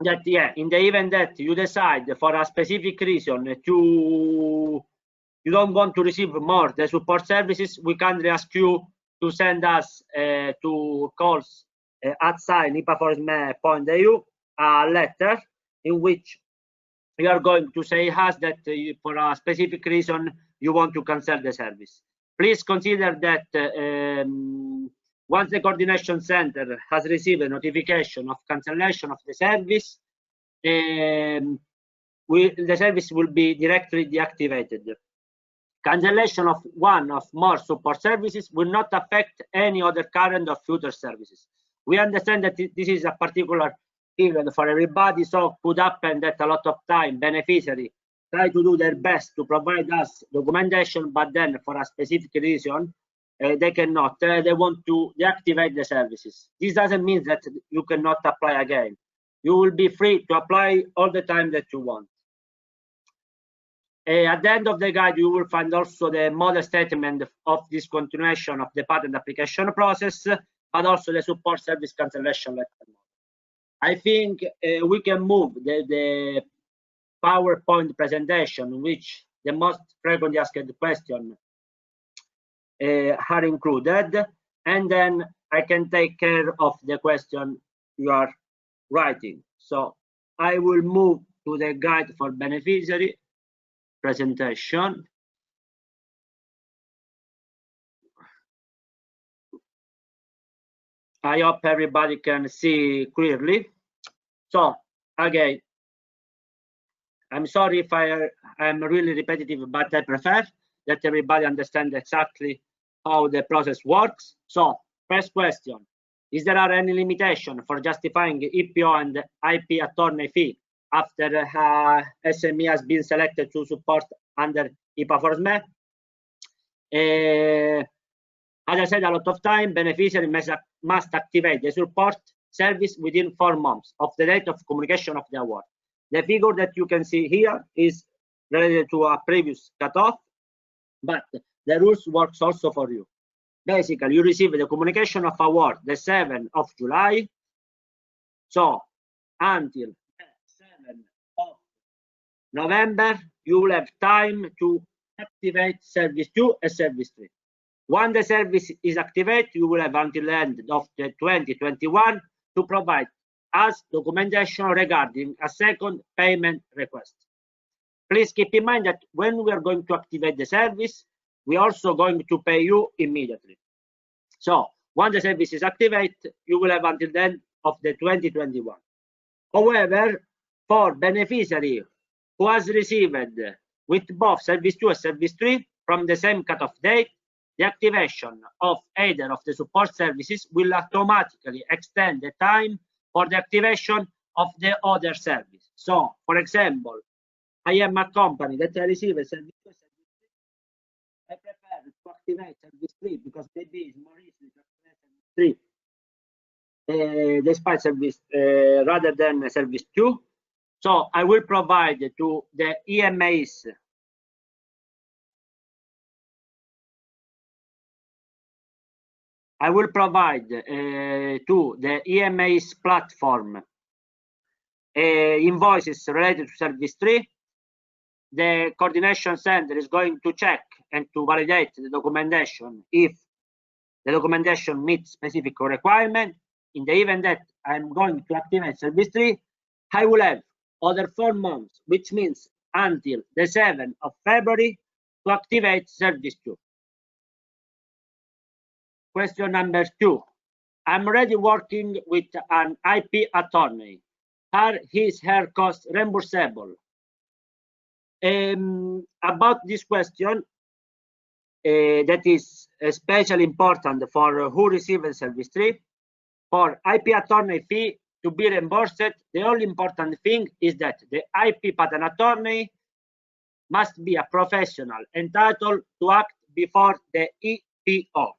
that in the event that you decide for a specific reason you don't want to receive more the support services, we kindly ask you to send us to calls @ IPA4SME.eu a letter in which you are going to say us that for a specific reason you want to cancel the service. Please consider that once the coordination center has received a notification of cancellation of the service, the service will be directly deactivated. Cancellation of one or more support services will not affect any other current or future services. We understand that this is a particular period for everybody, so could happen that a lot of time beneficiaries try to do their best to provide us documentation, but then for a specific reason they cannot. They want to deactivate the services. This doesn't mean that you cannot apply again. You will be free to apply all the time that you want. At the end of the guide, you will find also the model statement of discontinuation of the patent application process, but also the support service cancellation letter. I think we can move the PowerPoint presentation, in which the most frequently asked questions are included, and then I can take care of the question you are writing. So I will move to the guide for beneficiary presentation. I hope everybody can see clearly. So again, I'm sorry if I'm really repetitive, but I prefer that everybody understand exactly how the process works. So first question, is there any limitation for justifying EPO and IP attorney fee after SME has been selected to support under IPA4SME? As I said a lot of time, beneficiary must activate the support service within 4 months of the date of communication of the award. The figure that you can see here is related to a previous cutoff, but the rules works also for you. Basically, you receive the communication of award the 7th of July. So until the 7th of November, you will have time to activate service 2 and service 3. Once the service is activated, you will have until the end of the 2021 to provide us documentation regarding a second payment request. Please keep in mind that when we are going to activate the service, we are also going to pay you immediately. So once the service is activated, you will have until the end of the 2021. However, for beneficiary who has received with both service 2 and service 3 from the same cutoff date, the activation of either of the support services will automatically extend the time for the activation of the other service. So, for example, I am a company that I receive a service 2 and service 3. I prefer to activate service 3 because maybe it's more easy to activate service 3 despite service rather than service 2. So I will provide to the EMAs to the EMA's platform invoices related to service 3. The coordination center is going to check and to validate the documentation if the documentation meets specific requirement. In the event that I'm going to activate service 3, I will have other 4 months, which means until the 7th of February to activate service 2. Question number 2. I'm already working with an IP attorney. Are his/her costs reimbursable? About this question, that is especially important for who receives service 3, for IP attorney fee to be reimbursed, the only important thing is that the IP patent attorney must be a professional entitled to act before the EPO,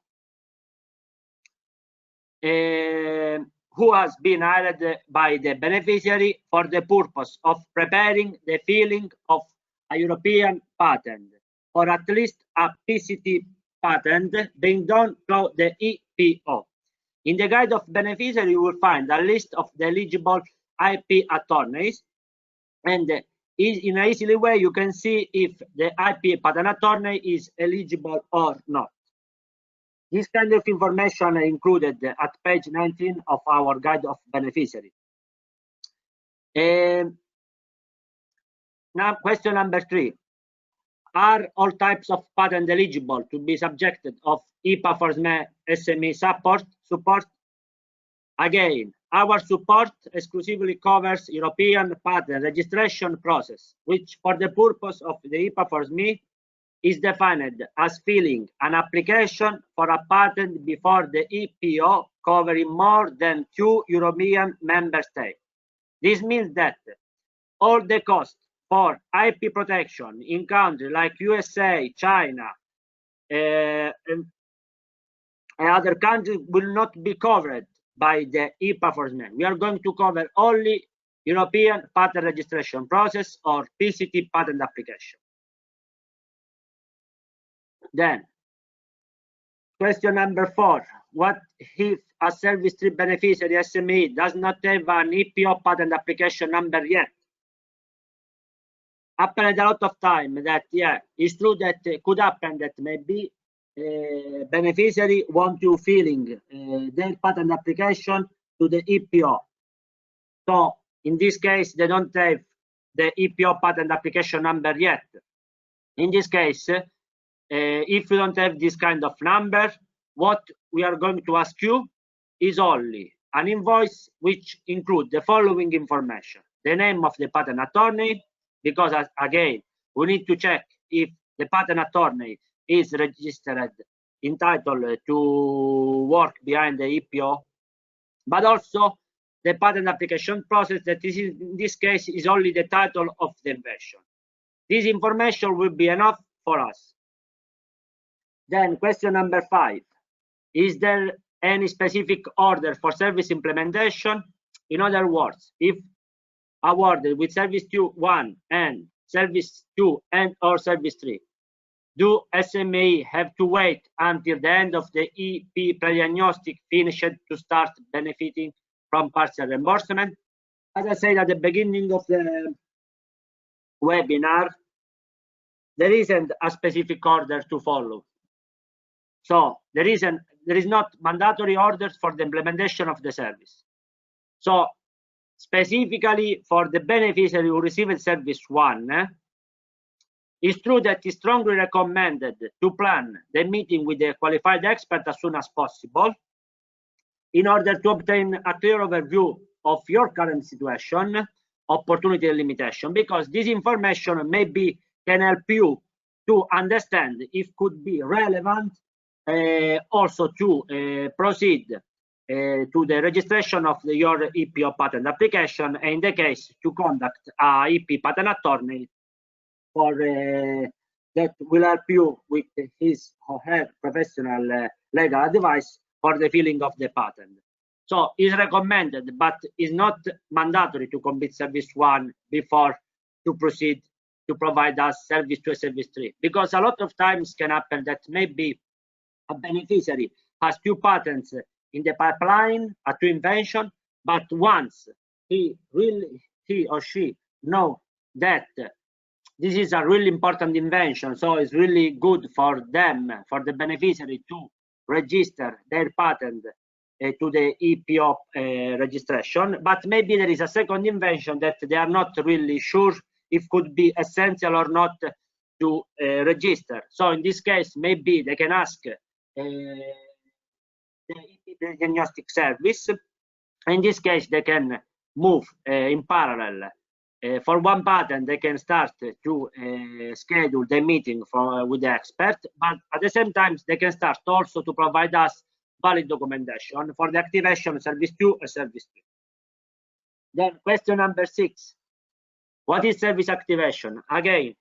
who has been hired by the beneficiary for the purpose of preparing the filing of a European patent, or at least a PCT patent being done through the EPO. In the guide of beneficiary, you will find a list of the eligible IP attorneys, and in an easy way you can see if the IP patent attorney is eligible or not. This kind of information is included at page 19 of our guide of beneficiary. Now, question number 3. Are all types of patent eligible to be subjected of IPA4SME SME support? Again, our support exclusively covers European patent registration process, which for the purpose of the IPA4SME is defined as filing an application for a patent before the EPO covering more than 2 European member states. This means that all the costs for IP protection in countries like USA, China, and other countries will not be covered by the IPA4SME. We are going to cover only European patent registration process or PCT patent application. Then, question number 4. What if a service 3 beneficiary SME does not have an EPO patent application number yet? Happened a lot of time that, yeah, it's true that it could happen that maybe beneficiary want to filing their patent application to the EPO. So in this case, they don't have the EPO patent application number yet. In this case, if you don't have this kind of number, what we are going to ask you is only an invoice which includes the following information: the name of the patent attorney, because again, we need to check if the patent attorney is registered, entitled to work behind the EPO, but also the patent application process, that is in this case is only the title of the invention. This information will be enough for us. Then question number 5. Is there any specific order for service implementation? In other words, if awarded with service 1 and service 2 and or service 3, do SME have to wait until the end of the EP pre-diagnostic finished to start benefiting from partial reimbursement? As I said at the beginning of the webinar, there isn't a specific order to follow. So there is not mandatory orders for the implementation of the service. So specifically for the beneficiary who received service 1, it's true that it's strongly recommended to plan the meeting with the qualified expert as soon as possible in order to obtain a clear overview of your current situation, opportunity and limitation, because this information maybe can help you to understand if could be relevant also to proceed to the registration of your EPO patent application, and in the case to conduct a EP patent attorney for that will help you with his or her professional legal advice for the filing of the patent. So it's recommended, but it's not mandatory to complete service 1 before to proceed to provide us service 2 and service 3, because a lot of times can happen that maybe a beneficiary has 2 patents in the pipeline, a 2 invention, but once he or she know that this is a really important invention, so it's really good for them, for the beneficiary to register their patent to the EPO registration, but maybe there is a second invention that they are not really sure if could be essential or not to register. So in this case, maybe they can ask the diagnostic service. In this case, they can move in parallel for one patent, they can start to schedule the meeting with the expert, but at the same time, they can start also to provide us valid documentation for the activation of service 2 and service 3. Then question number 6. What is service activation? Again,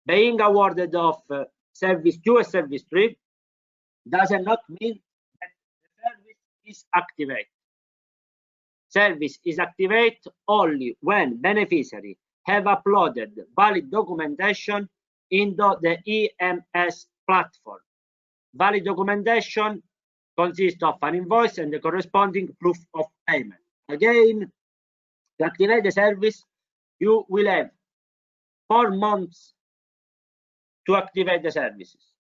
being awarded of service 2 and service 3 does not mean that the service is activated. Service is activated only when beneficiary have uploaded valid documentation into the EMS platform. Valid documentation consists of an invoice and the corresponding proof of payment. Again, to activate the service, you will have 4 months to activate the services.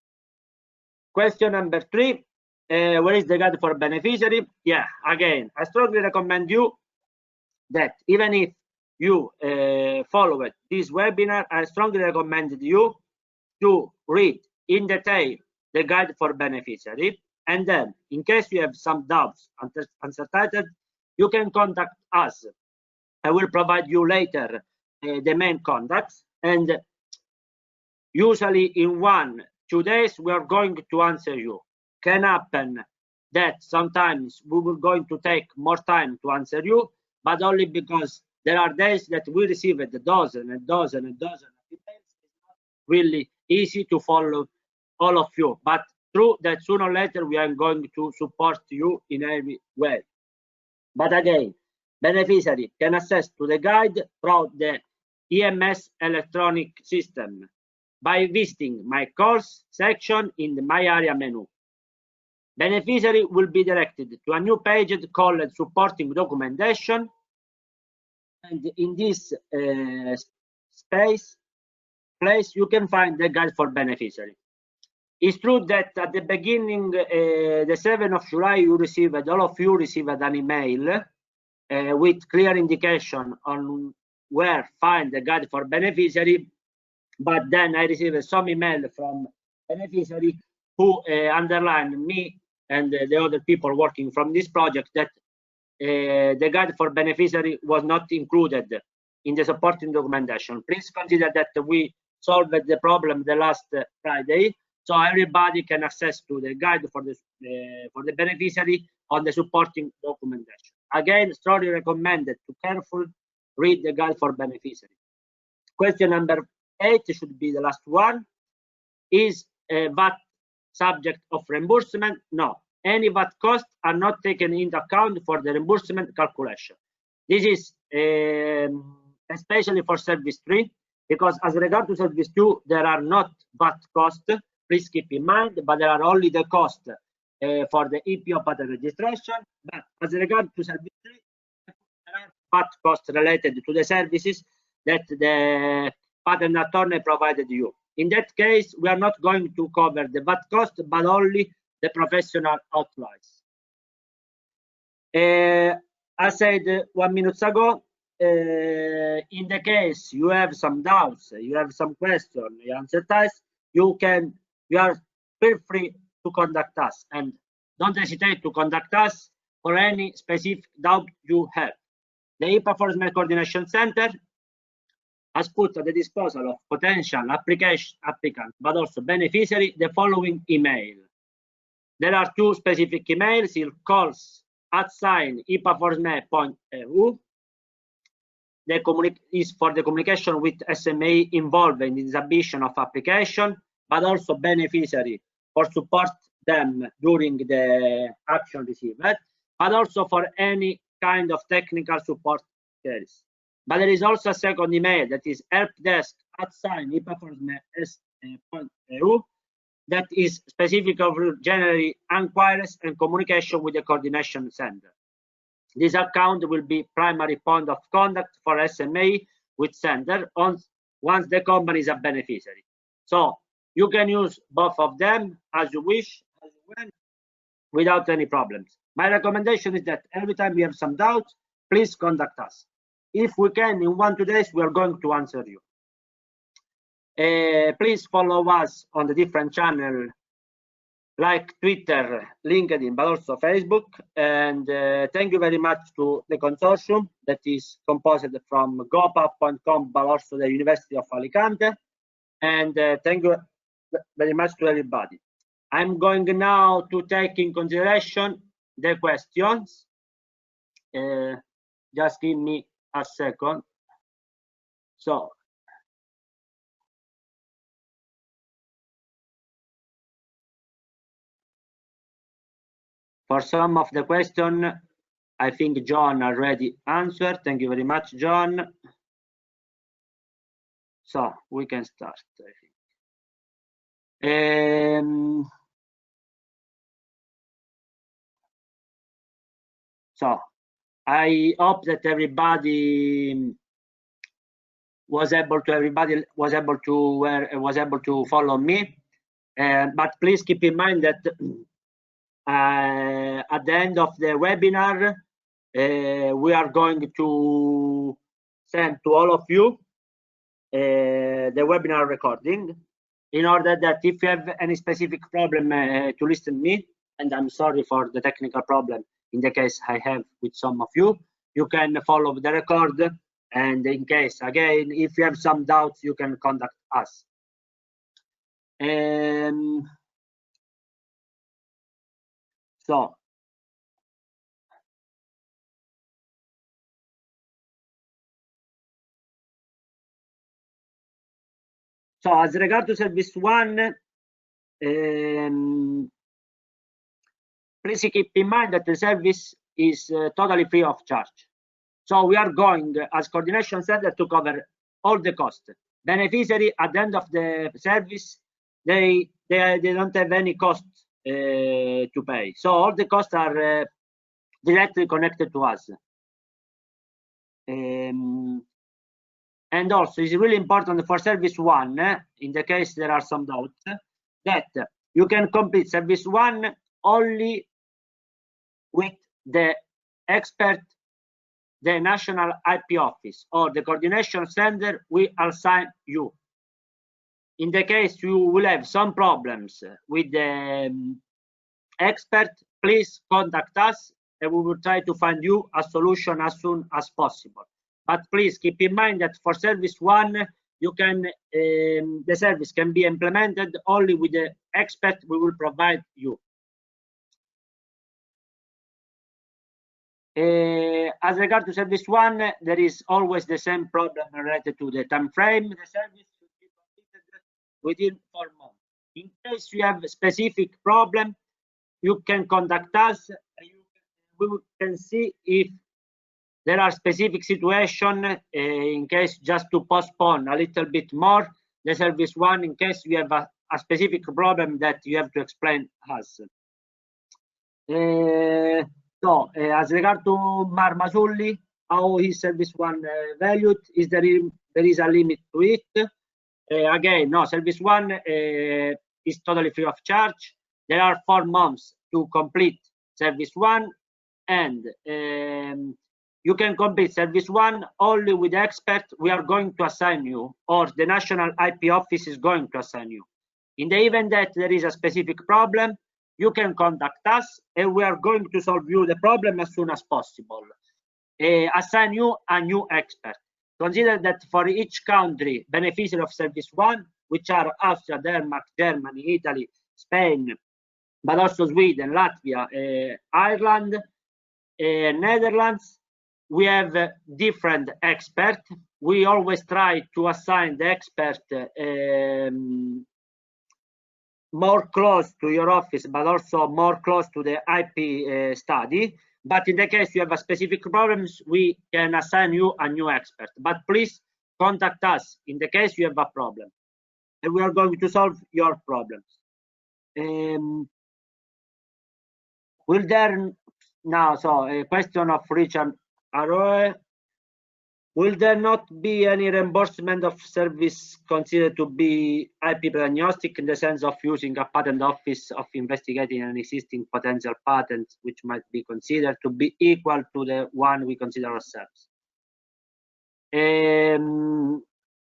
Question number 3. Where is the guide for beneficiary? Yeah, again, I strongly recommend you that even if you follow this webinar, I strongly recommend you to read in detail the guide for beneficiary, and then in case you have some doubts uncertainty, you can contact us. I will provide you later the main contacts, and usually in 1-2 days we are going to answer you. Can happen that sometimes we will going to take more time to answer you, but only because there are days that we receive a dozen and dozen and dozen of emails. It's not really easy to follow all of you, but true that sooner or later we are going to support you in every way. But again, beneficiary can access to the guide through the EMS electronic system by visiting my course section in the My Area menu. Beneficiary will be directed to a new page called Supporting Documentation, and in this place you can find the guide for beneficiary. It's true that at the beginning, the 7th of July, all of you received an email with clear indication on where find the guide for beneficiary, but then I received some email from beneficiary who underlined me and the other people working from this project that the guide for beneficiary was not included in the supporting documentation. Please consider that we solved the problem the last Friday, so everybody can access to the guide for the beneficiary on the supporting documentation. Again, strongly recommended to carefully read the guide for beneficiary. Question number 8 should be the last one. Is VAT subject of reimbursement? No. Any VAT costs are not taken into account for the reimbursement calculation. This is especially for service 3, because as regard to service 2, there are not VAT costs. Please keep in mind, but there are only the costs for the EPO patent registration. But as regard to service 3, there are VAT costs related to the services that the patent attorney provided you. In that case, we are not going to cover the VAT cost, but only the professional outlays. I said 1 minute ago, in the case you have some doubts, you have some questions, you uncertainties, you are feel free to contact us, and don't hesitate to contact us for any specific doubt you have. The IPA4SME Coordination Center has put at the disposal of potential applicants, but also beneficiary, the following email. There are 2 specific emails. It calls @IPA4SME.eu. Is for the communication with SME involved in the submission of application, but also beneficiary for support them during the action received, but also for any kind of technical support case. But there is also a second email that is helpdesk@IPA4SME.eu that is specific for general inquiries and communication with the coordination center. This account will be primary point of contact for SME with center once the company is a beneficiary. So you can use both of them as you wish, as you want, without any problems. My recommendation is that every time you have some doubts, please contact us. If we can, in 1-2 days, we are going to answer you. Please follow us on the different channels like Twitter, LinkedIn, but also Facebook. And thank you very much to the consortium that is composed from GoPup.com, but also the University of Alicante. And thank you very much to everybody. I'm going now to take in consideration the questions. Just give me a second. So, for some of the question, I think John already answered. Thank you very much, John. So we can start, I think. So I hope that everybody was able to follow me. But please keep in mind that at the end of the webinar, we are going to send to all of you the webinar recording, in order that if you have any specific problem to listen to me, and I'm sorry for the technical problem in the case I have with some of you, you can follow the record, and in case, again, if you have some doubts, you can contact us. So as regard to service one, please keep in mind that the service is totally free of charge. So we are going, as coordination center, to cover all the costs. Beneficiary, at the end of the service, they don't have any cost to pay. So all the costs are directly connected to us. And also, it's really important for service one, in the case there are some doubts, that you can complete service one only with the expert, the national IP office or the coordination center we assign you. In the case you will have some problems with the expert, please contact us and we will try to find you a solution as soon as possible. But please keep in mind that for service one, you can the service can be implemented only with the expert we will provide you. As regard to service one, there is always the same problem related to the time frame. The service should be completed within 4 months. In case you have a specific problem, you can contact us. We can see if there are specific situations in case just to postpone a little bit more the service one, in case you have a specific problem that you have to explain us. So, as regard to Masulli, how is service one valued? Is there is a limit to it? Again, no, service one is totally free of charge. There are 4 months to complete service one, and you can complete service one only with the expert we are going to assign you, or the national IP office is going to assign you. In the event that there is a specific problem, you can contact us and we are going to solve you the problem as soon as possible. Assign you a new expert. Consider that for each country beneficiary of service one, which are Austria, Denmark, Germany, Italy, Spain, but also Sweden, Latvia, Ireland, Netherlands, we have different experts. We always try to assign the expert more close to your office, but also more close to the IP study. But in the case you have a specific problems, we can assign you a new expert. But please contact us in the case you have a problem, and we are going to solve your problems. Will there now? So a question of Richard Aroe. Will there not be any reimbursement of service considered to be IP diagnostic in the sense of using a patent office of investigating an existing potential patent, which might be considered to be equal to the one we consider ourselves?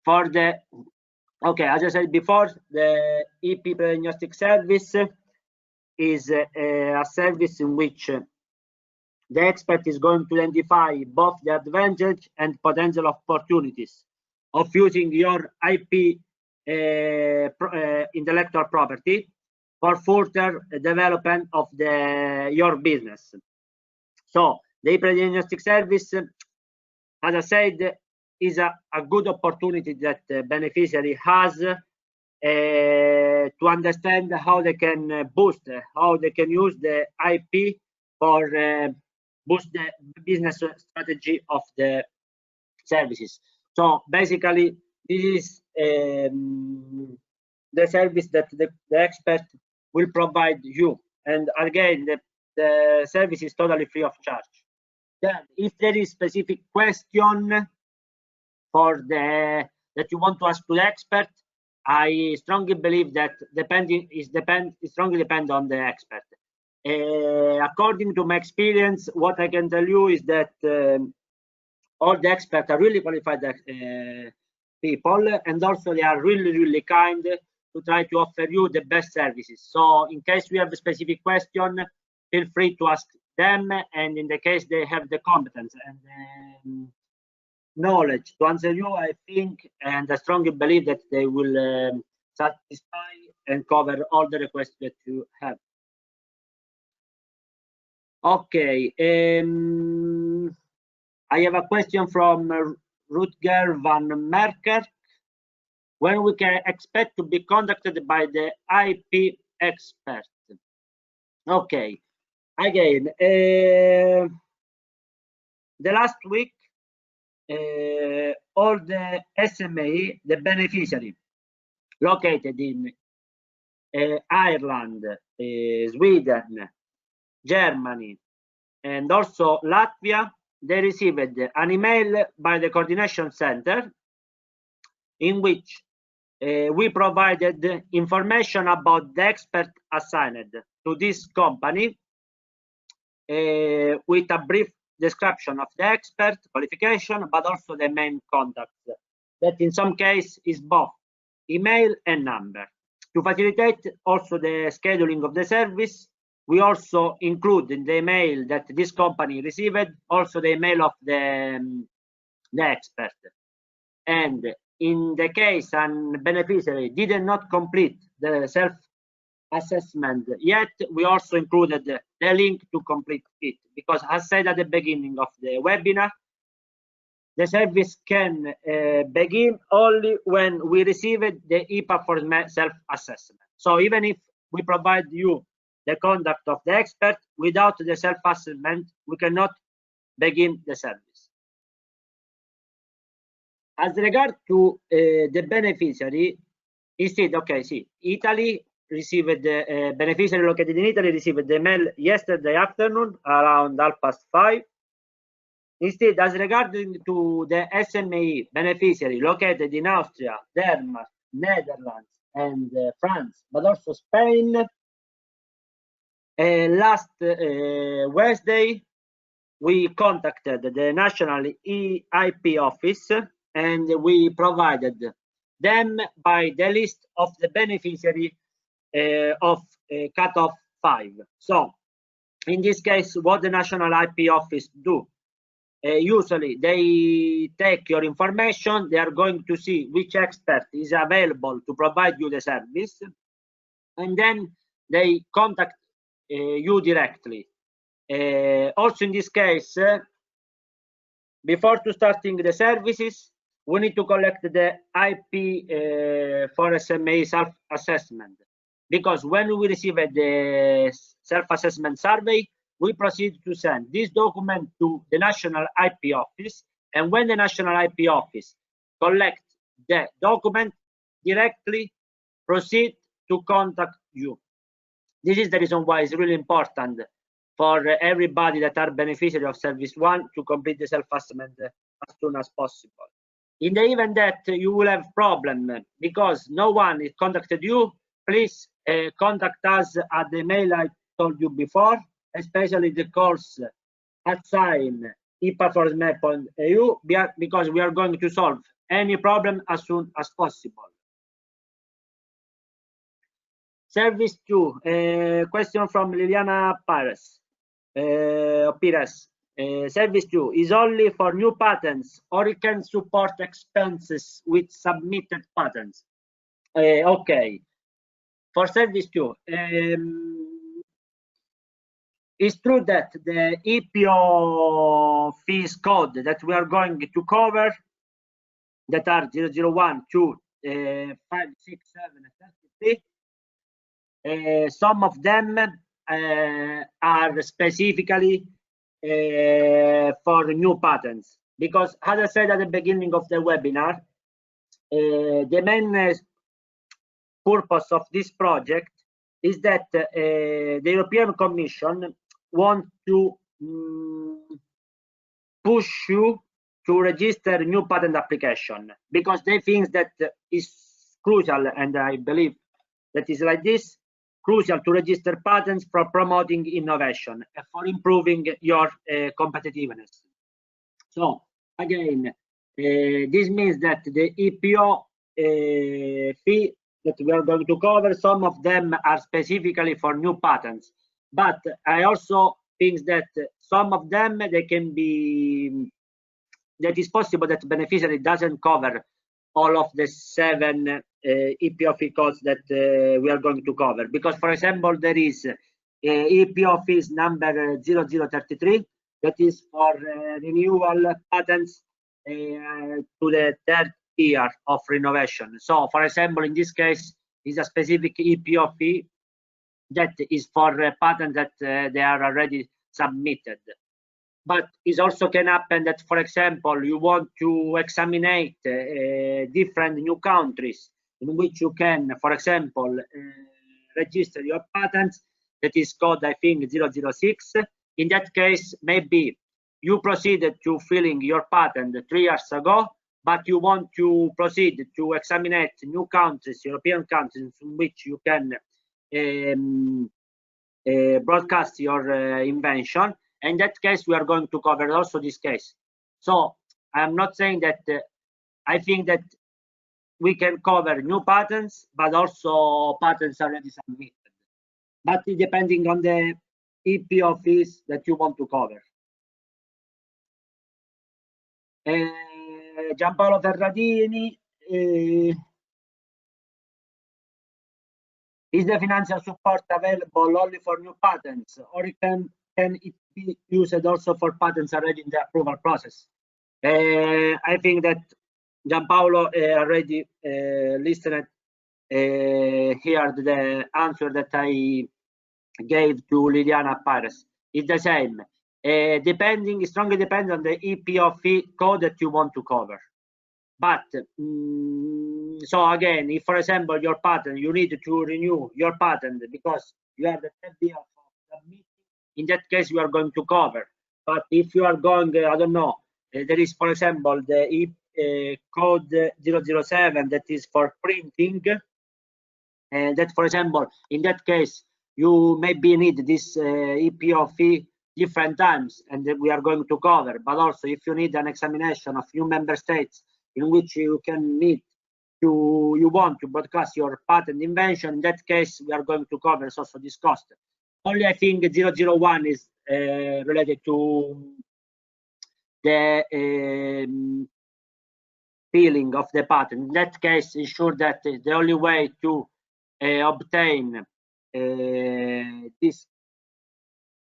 For the, okay, as I said before, the EP diagnostic service is a service in which the expert is going to identify both the advantage and potential opportunities of using your IP intellectual property for further development of your business. So the IP diagnostic service, as I said, is a good opportunity that the beneficiary has to understand how they can boost, how they can use the IP for boost the business strategy of the services. So basically, this is the service that the expert will provide you. And again, the service is totally free of charge. Then, if there is specific question for that you want to ask to the expert, I strongly believe that it strongly depends on the expert. According to my experience, what I can tell you is that all the experts are really qualified people, and also they are really kind to try to offer you the best services. So in case you have a specific question, feel free to ask them, and in the case they have the competence and knowledge to answer you, I think and I strongly believe that they will satisfy and cover all the requests that you have. Okay, I have a question from Rutger van Merker. When we can expect to be contacted by the IP expert? Okay, again, the last week, all the SME, the beneficiary located in Ireland, Sweden, Germany, and also Latvia, they received an email by the coordination center in which we provided information about the expert assigned to this company with a brief description of the expert qualification, but also the main contact, that in some case is both email and number. To facilitate also the scheduling of the service, we also include in the email that this company received also the email of the expert. And in the case a beneficiary did not complete the self-assessment yet, we also included the link to complete it, because as said at the beginning of the webinar, the service can begin only when we receive the IPA4SME self-assessment. So even if we provide you the contact of the expert, without the self-assessment, we cannot begin the service. As regard to the beneficiary, instead, okay, see, Italy received the beneficiary located in Italy received the mail yesterday afternoon around 5:30. Instead, as regarding to the SME beneficiary located in Austria, Denmark, Netherlands, and France, but also Spain, last Wednesday, we contacted the national IP office and we provided them by the list of the beneficiary of cutoff 5. So in this case, what the national IP office do, usually they take your information, they are going to see which expert is available to provide you the service, and then they contact you directly. Also in this case, before to starting the services, we need to collect the IPA4SME self-assessment, because when we receive the self-assessment survey, we proceed to send this document to the national IP office, and when the national IP office collects the document, directly proceed to contact you. This is the reason why it's really important for everybody that are beneficiary of Service 1 to complete the self-assessment as soon as possible. In the event that you will have problem because no one has contacted you, please contact us at the mail I told you before, especially the course @IPA4SME.eu, because we are going to solve any problem as soon as possible. Service 2, question from Liliana Pires. Service 2 is only for new patents, or it can support expenses with submitted patents. Okay, for service 2, it's true that the EPO fees code that we are going to cover, that are 001, 2, 5, 6, 7, and 33, some of them are specifically for new patents, because as I said at the beginning of the webinar, the main purpose of this project is that the European Commission wants to push you to register new patent application, because they think that is crucial, and I believe that is like this, crucial to register patents for promoting innovation and for improving your competitiveness. So again, this means that the EPO fee that we are going to cover, some of them are specifically for new patents, but I also think that some of them, they can be, that is possible that beneficiary doesn't cover all of the 7 EPO fee codes that we are going to cover, because for example there is EPO fees number 0033 that is for renewal patents to the 3rd year of renovation. So for example, in this case is a specific EPO fee that is for patents that they are already submitted. But it also can happen that, for example, you want to examine different new countries in which you can, for example, register your patents. That is called, I think, 006. In that case, maybe you proceeded to filling your patent 3 years ago, but you want to proceed to examine new countries, European countries, in which you can broadcast your invention. In that case, we are going to cover also this case. So I'm not saying that I think that we can cover new patents, but also patents already submitted. But depending on the EPO fees that you want to cover. Giampaolo Ferradini, is the financial support available only for new patents, or it can it be used also for patents already in the approval process? I think that Giampaolo already listened here the answer that I gave to Liliana Pires. It's the same. Depending, strongly depends on the EPO fee code that you want to cover. But so again, if for example your patent, you need to renew your patent because you have the 10th year of submitting, in that case you are going to cover. But if you are going, I don't know, there is for example the code 007 that is for printing, and that for example in that case you maybe need this EPO fee different times, and we are going to cover. But also if you need an examination of new member states in which you can need to, you want to broadcast your patent invention, in that case we are going to cover also this cost. Only I think 001 is related to the filing of the patent. In that case, ensure that the only way to obtain this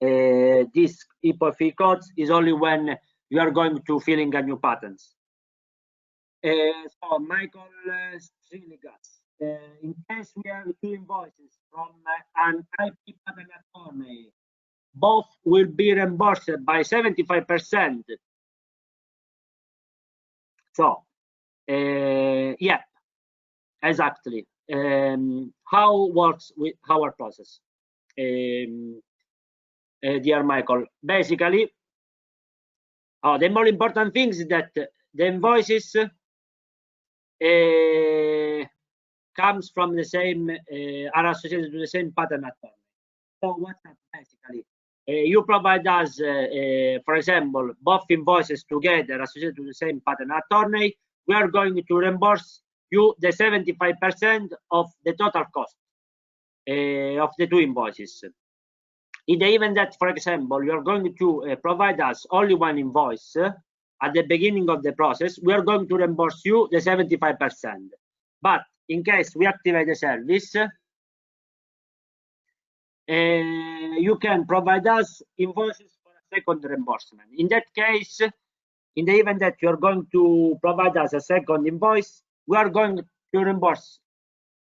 EPO fee codes is only when you are going to filing a new patents. So Michael Striligas, in case we have 2 invoices from an IP patent attorney, both will be reimbursed by 75%. So, yeah, exactly. How works with our process, dear Michael? Basically, the more important thing is that the invoices comes from the same, are associated to the same patent attorney. So what's that basically? You provide us, for example, both invoices together associated to the same patent attorney. We are going to reimburse you the 75% of the total cost. of the two invoices. In the event that, for example, you are going to provide us only one invoice at the beginning of the process, we are going to reimburse you the 75%. But in case we activate the service, you can provide us invoices for a second reimbursement. In that case, in the event that you are going to provide us a second invoice, we are going to reimburse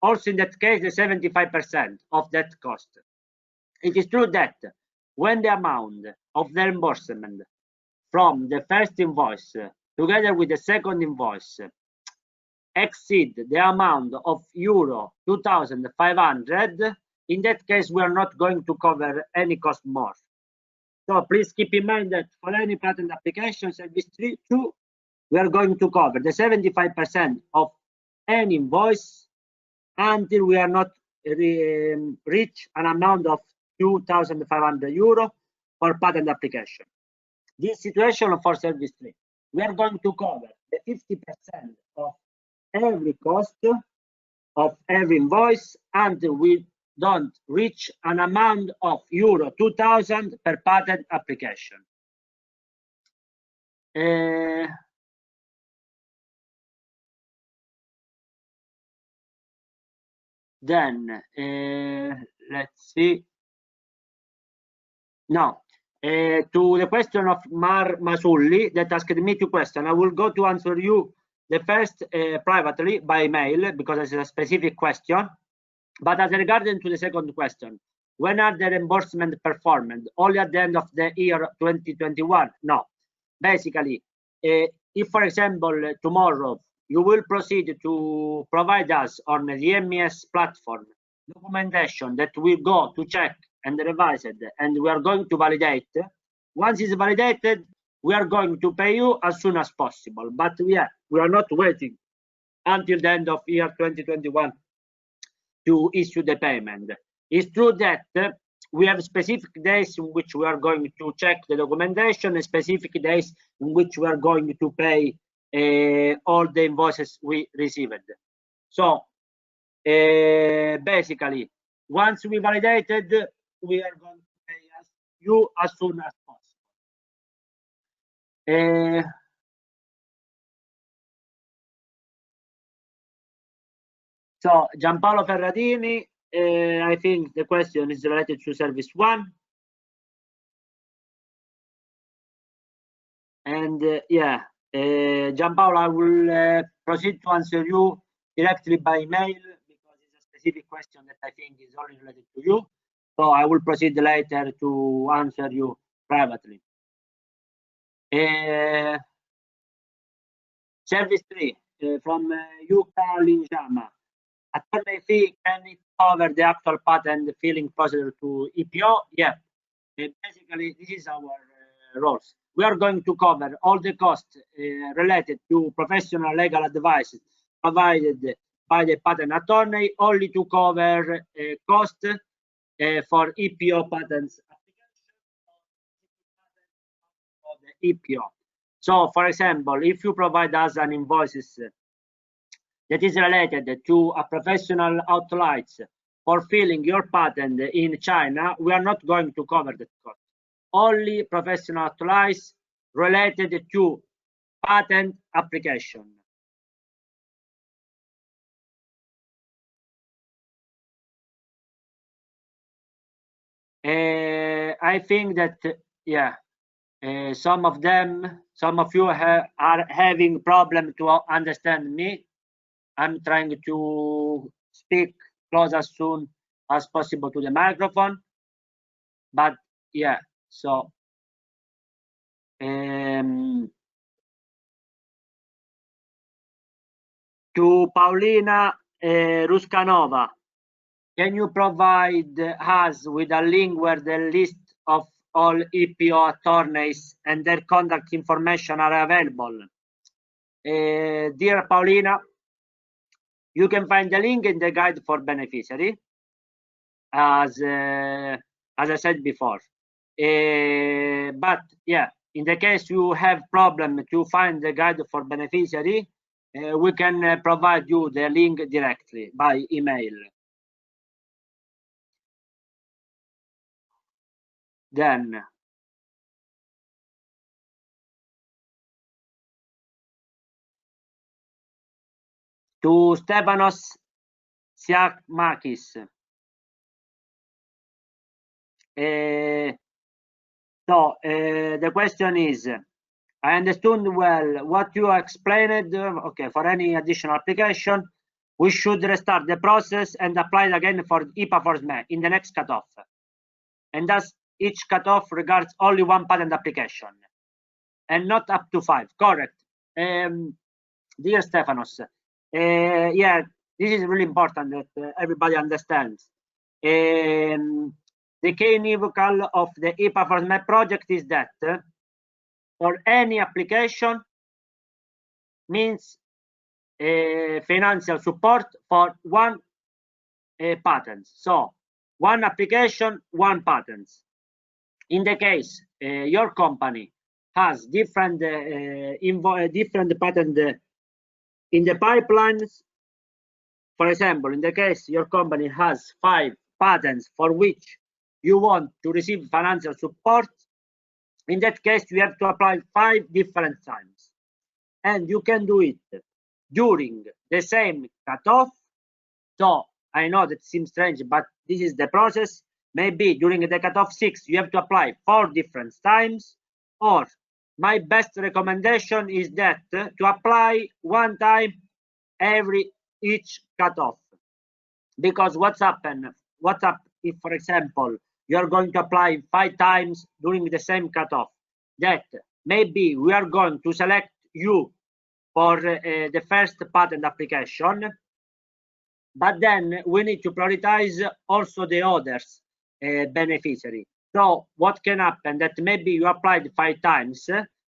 also in that case the 75% of that cost. It is true that when the amount of the reimbursement from the first invoice together with the second invoice exceed the amount of euro 2,500, in that case we are not going to cover any cost more. So please keep in mind that for any patent application service 2, we are going to cover the 75% of any invoice until we are not reach an amount of 2,500 euro for patent application. This situation for service 3, we are going to cover the 50% of every cost of every invoice until we don't reach an amount of euro 2,000 per patent application. Then let's see. Now, to the question of Mar Masulli that asked me 2 questions, I will go to answer you the first privately by mail because it's a specific question. But as regarding to the second question, when are the reimbursement performed? Only at the end of the year 2021? No. Basically, if, for example, tomorrow you will proceed to provide us on the MES platform documentation that we go to check and revise it, and we are going to validate. Once it's validated, we are going to pay you as soon as possible. But we are not waiting until the end of year 2021 to issue the payment. It's true that we have specific days in which we are going to check the documentation and specific days in which we are going to pay all the invoices we received. So basically, once we validated, we are going to pay you as soon as possible. So Gianpaolo Ferratini, I think the question is related to service 1. And Gianpaolo, I will proceed to answer you directly by mail because it's a specific question that I think is only related to you. So I will proceed later to answer you privately. Service 3 from Yuka Linjama. Attorney fee, can it cover the actual patent filing procedure to EPO? Yeah. Basically, this is our roles. We are going to cover all the costs related to professional legal advice provided by the patent attorney, only to cover costs for EPO patents application or the EPO. So, for example, if you provide us an invoices that is related to a professional outlets for filing your patent in China, we are not going to cover that cost. Only professional outlets related to patent application. I think that, some of you are having problem to understand me. I'm trying to speak close as soon as possible to the microphone, but so to Paulina Ruskanova, can you provide us with a link where the list of all EPO attorneys and their contact information are available? Dear Paulina, you can find the link in the guide for beneficiary, as I said before. But in the case you have problem to find the guide for beneficiary, we can provide you the link directly by email. Then to Stefanos Siakmakis. The question is, I understood well what you explained. Okay, for any additional application, we should restart the process and apply it again for IPA4SME in the next cutoff. And thus, each cutoff regards only one patent application and not up to 5. Correct. Dear Stefanos, yeah, this is really important that everybody understands. The key univocal of the IPA4SME project is that for any application means financial support for one patent. So one application, one patent. In the case your company has different patent in the pipelines, for example, in the case your company has 5 patents for which you want to receive financial support, in that case you have to apply 5 different times, and you can do it during the same cutoff. So I know that seems strange, but this is the process. Maybe during the cutoff 6 you have to apply 4 different times, or my best recommendation is that to apply 1 time each cutoff. Because what's up if, for example, you're going to apply 5 times during the same cutoff, that maybe we are going to select you for the first patent application, but then we need to prioritize also the others beneficiary. So what can happen that maybe you applied 5 times,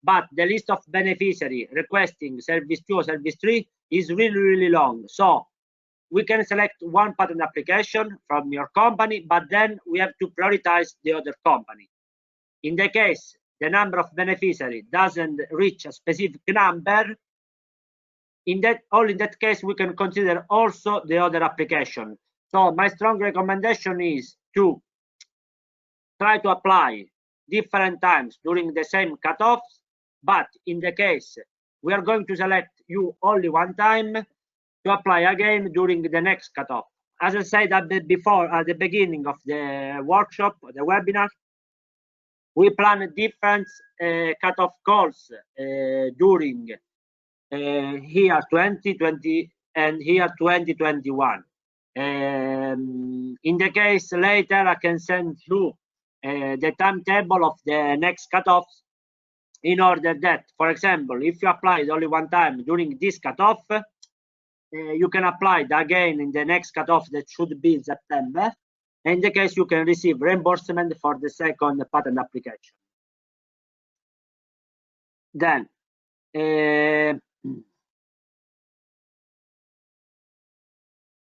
but the list of beneficiary requesting service 2 or service 3 is really long. So we can select one patent application from your company, but then we have to prioritize the other company. In the case the number of beneficiary doesn't reach a specific number, in that case we can consider also the other application. So my strong recommendation is to try to apply different times during the same cutoffs, but in the case we are going to select you only 1 time, to apply again during the next cutoff. As I said at the beginning of the workshop, the webinar, we plan different cutoff calls during year 2020 and year 2021. In the case later, I can send you the timetable of the next cutoffs, in order that, for example, if you applied only 1 time during this cutoff, you can apply it again in the next cutoff that should be in September. In the case you can receive reimbursement for the second patent application. Then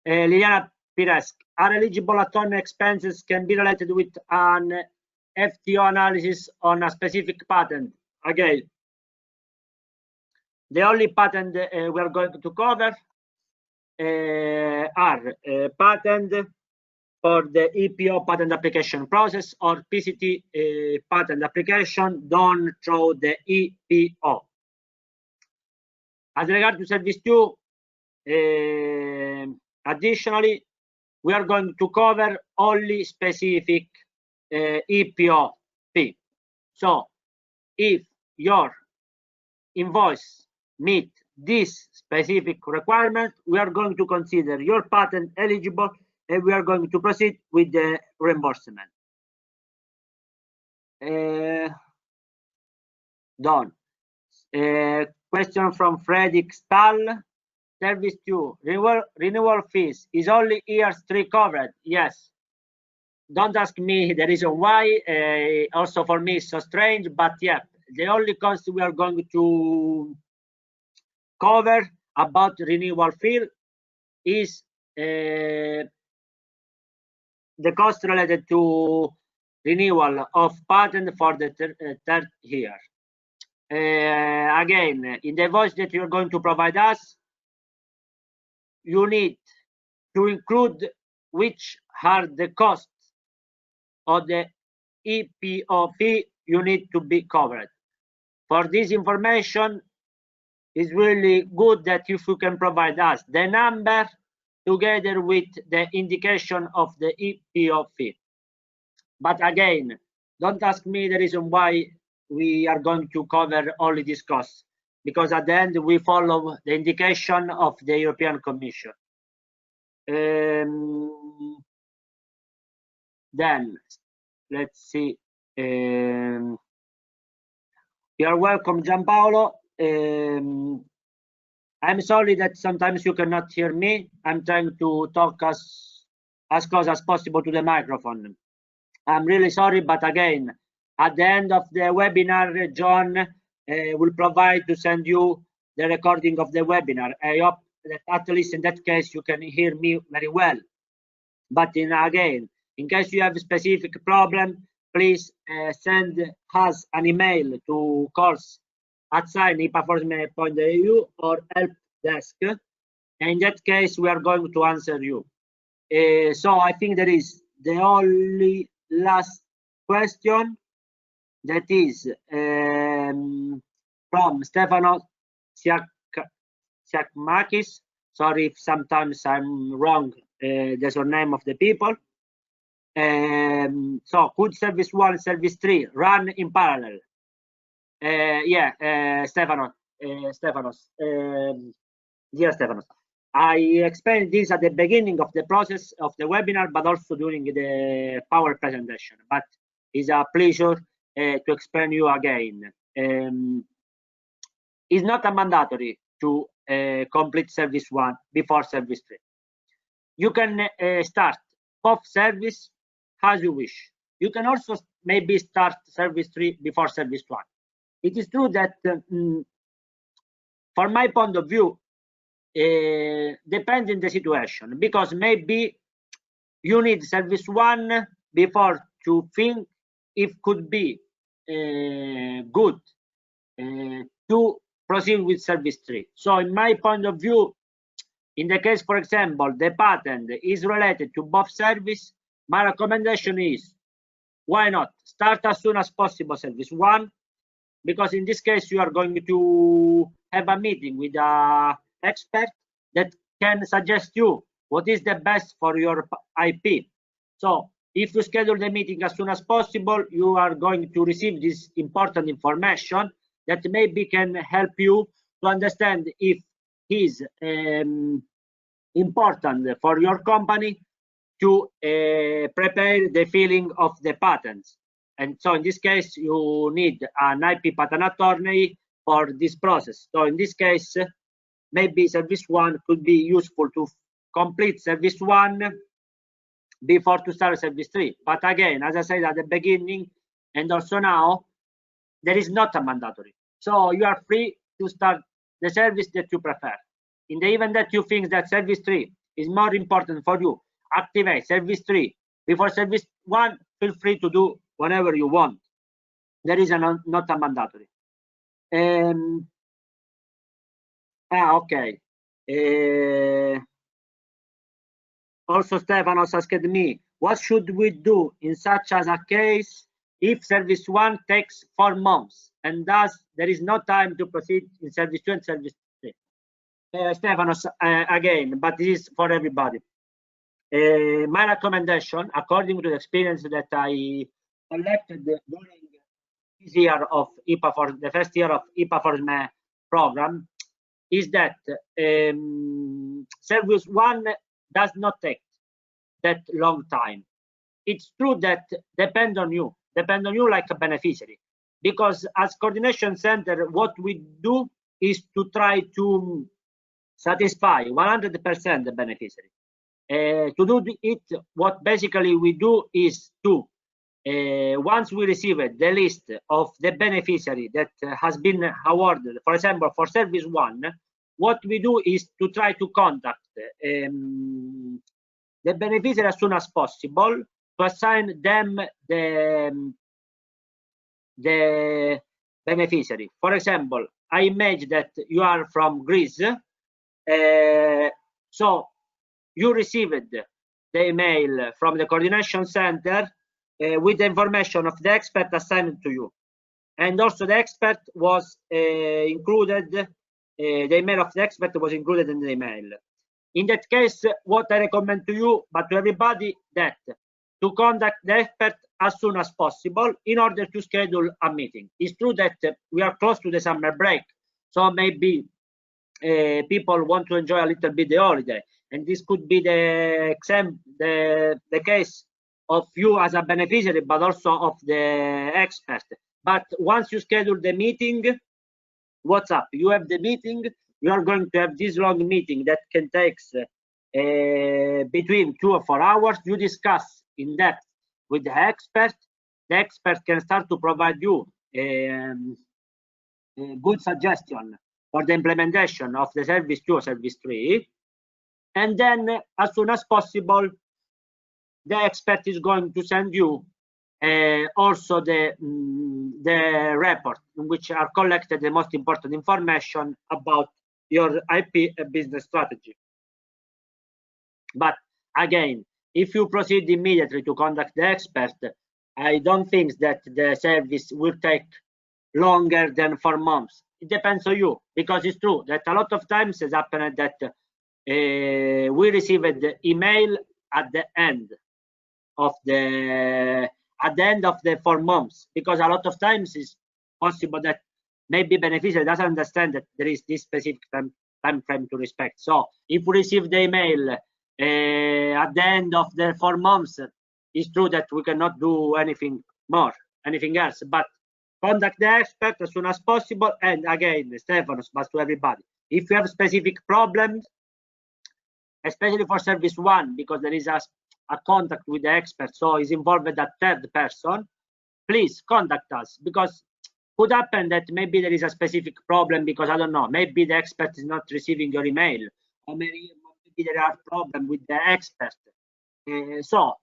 Liliana Pires, are eligible attorney expenses can be related with an FTO analysis on a specific patent? Again, the only patent we are going to cover are patent for the EPO patent application process or PCT patent application done through the EPO. As regard to service 2, additionally, we are going to cover only specific EPO fee. So if your invoice meet this specific requirement, we are going to consider your patent eligible and we are going to proceed with the reimbursement. Done. Question from Fredrik Stahl. Service 2, renewal fees is only years 3 covered? Yes. Don't ask me the reason why. Also for me it's so strange, but yeah, the only cost we are going to cover about renewal fee is the cost related to renewal of patent for the third year. Again, in the invoice that you're going to provide us, you need to include which are the costs of the EPO fee you need to be covered. For this information, it's really good that if you can provide us the number together with the indication of the EPO fee. But again, don't ask me the reason why we are going to cover only this cost, because at the end we follow the indication of the European Commission. Then let's see. You are welcome, Gianpaolo. I'm sorry that sometimes you cannot hear me. I'm trying to talk as close as possible to the microphone. I'm really sorry, but again, at the end of the webinar, John will provide to send you the recording of the webinar. I hope that at least in that case you can hear me very well. But again, in case you have a specific problem, please send us an email to course@IPA4SME.eu or help desk. And in that case, we are going to answer you. So I think that is the only last question, that is from Stefano Siakmakis. Sorry if sometimes I'm wrong the surname of the people. So could service 1 and service 3 run in parallel? Yeah, Stefanos, dear Stefanos, I explained this at the beginning of the process of the webinar, but also during the power presentation. But it's a pleasure to explain you again. It's not a mandatory to complete service 1 before service 3. You can start both service as you wish. You can also maybe start service 3 before service 1. It is true that from my point of view, depends on the situation, because maybe you need service 1 before to think if could be good to proceed with service 3. So in my point of view, in the case, for example, the patent is related to both service, my recommendation is, why not start as soon as possible service 1, because in this case you are going to have a meeting with an expert that can suggest you what is the best for your IP. So if you schedule the meeting as soon as possible, you are going to receive this important information that maybe can help you to understand if it is important for your company to prepare the filing of the patents. And so in this case, you need an IP patent attorney for this process. So in this case, maybe service 1 could be useful to complete service 1 before to start service 3. But again, as I said at the beginning, and also now, there is not a mandatory. So you are free to start the service that you prefer. In the event that you think that service 3 is more important for you, activate service 3 before service 1. Feel free to do whenever you want. There is not a mandatory. Okay. Also, Stefanos asked me, what should we do in such as a case if service 1 takes 4 months and thus there is no time to proceed in service 2 and service 3? Stefanos, again, but this is for everybody. My recommendation, according to the experience that I collected during this year of IPA4, the first year of IPA4SME program, is that service 1 does not take that long time. It's true that depend on you like a beneficiary, because as coordination center, what we do is to try to satisfy 100% the beneficiary. To do it, what basically we do is to, once we receive the list of the beneficiary that has been awarded, for example, for service 1, what we do is to try to contact the beneficiary as soon as possible to assign them the beneficiary. For example, I imagine that you are from Greece, so you received the email from the coordination center with the information of the expert assigned to you. And also the expert was included, the email of the expert was included in the email. In that case, what I recommend to you, but to everybody, that to contact the expert as soon as possible in order to schedule a meeting. It's true that we are close to the summer break, so maybe people want to enjoy a little bit the holiday, and this could be the case of you as a beneficiary, but also of the expert. But once you schedule the meeting, what's up? You have the meeting, you are going to have this long meeting that can take between 2 or 4 hours. You discuss in depth with the expert. The expert can start to provide you a good suggestion for the implementation of the service 2 or service 3. And then as soon as possible, the expert is going to send you also the report in which are collected the most important information about your IP business strategy. But again, if you proceed immediately to contact the expert, I don't think that the service will take longer than 4 months. It depends on you, because it's true that a lot of times it's happened that we received the email at the end of the 4 months, because a lot of times it's possible that maybe beneficiary doesn't understand that there is this specific time frame to respect. So if we receive the email at the end of the 4 months, it's true that we cannot do anything else, but contact the expert as soon as possible. And again, Stefanos, but to everybody, if you have specific problems, especially for service 1, because there is a contact with the expert, so is involved a third person, please contact us, because could happen that maybe there is a specific problem, because I don't know, maybe the expert is not receiving your email, or maybe there are problems with the expert. So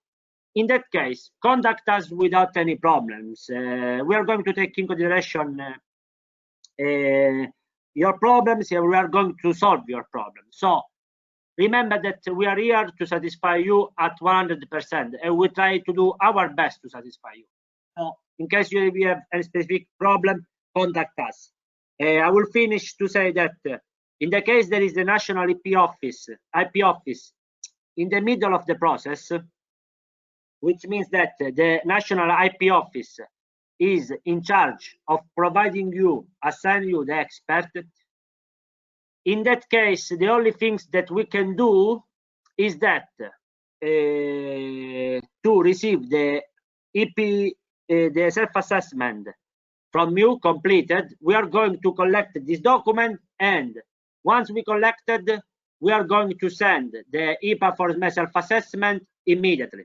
in that case, contact us without any problems. We are going to take in consideration your problems, and we are going to solve your problems. So remember that we are here to satisfy you at 100%, and we try to do our best to satisfy you. So in case you have a specific problem, contact us. I will finish to say that in the case there is the national IP office in the middle of the process, which means that the national IP office is in charge of providing you, assign you the expert. In that case, the only things that we can do is that to receive the EP, the self-assessment from you completed, we are going to collect this document, and once we collected, we are going to send the IPA4SME self-assessment immediately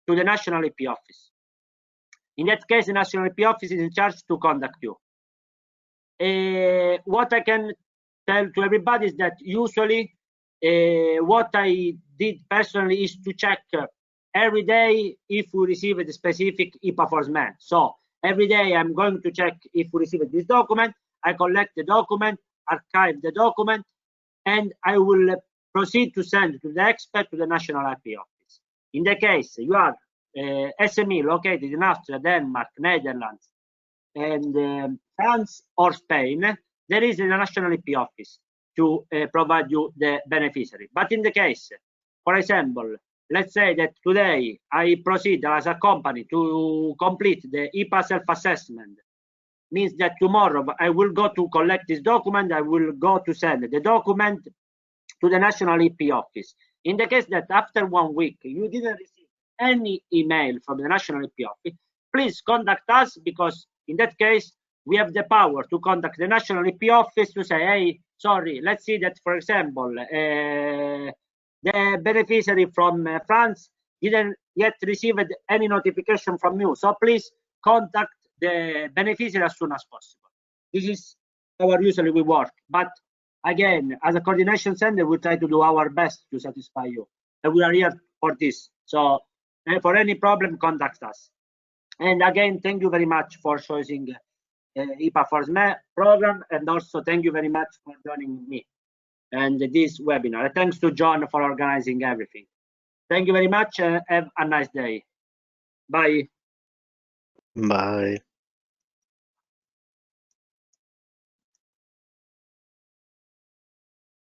to the national IP office. In that case, the national IP office is in charge to contact you. What I can tell to everybody is that usually what I did personally is to check every day if we receive a specific IPA4SME. So every day I'm going to check if we receive this document, I collect the document, archive the document, and I will proceed to send to the expert to the national IP office. In the case you are SME located in Austria, Denmark, Netherlands, and France or Spain, there is a national IP office to provide you the beneficiary. But in the case, for example, let's say that today I proceed as a company to complete the IPA self-assessment, means that tomorrow I will go to collect this document, I will go to send the document to the national IP office. In the case that after 1 week you didn't receive any email from the national IP office, please contact us, because in that case we have the power to contact the national IP office to say, hey, sorry, let's see that, for example, the beneficiary from France didn't yet receive any notification from you, so please contact the beneficiary as soon as possible. This is how usually we work, but again, as a coordination center, we try to do our best to satisfy you, and we are here for this. So for any problem, contact us. And again, thank you very much for choosing IPA4SME program, and also thank you very much for joining me and this webinar. Thanks to John for organizing everything. Thank you very much. Have a nice day. Bye. Bye.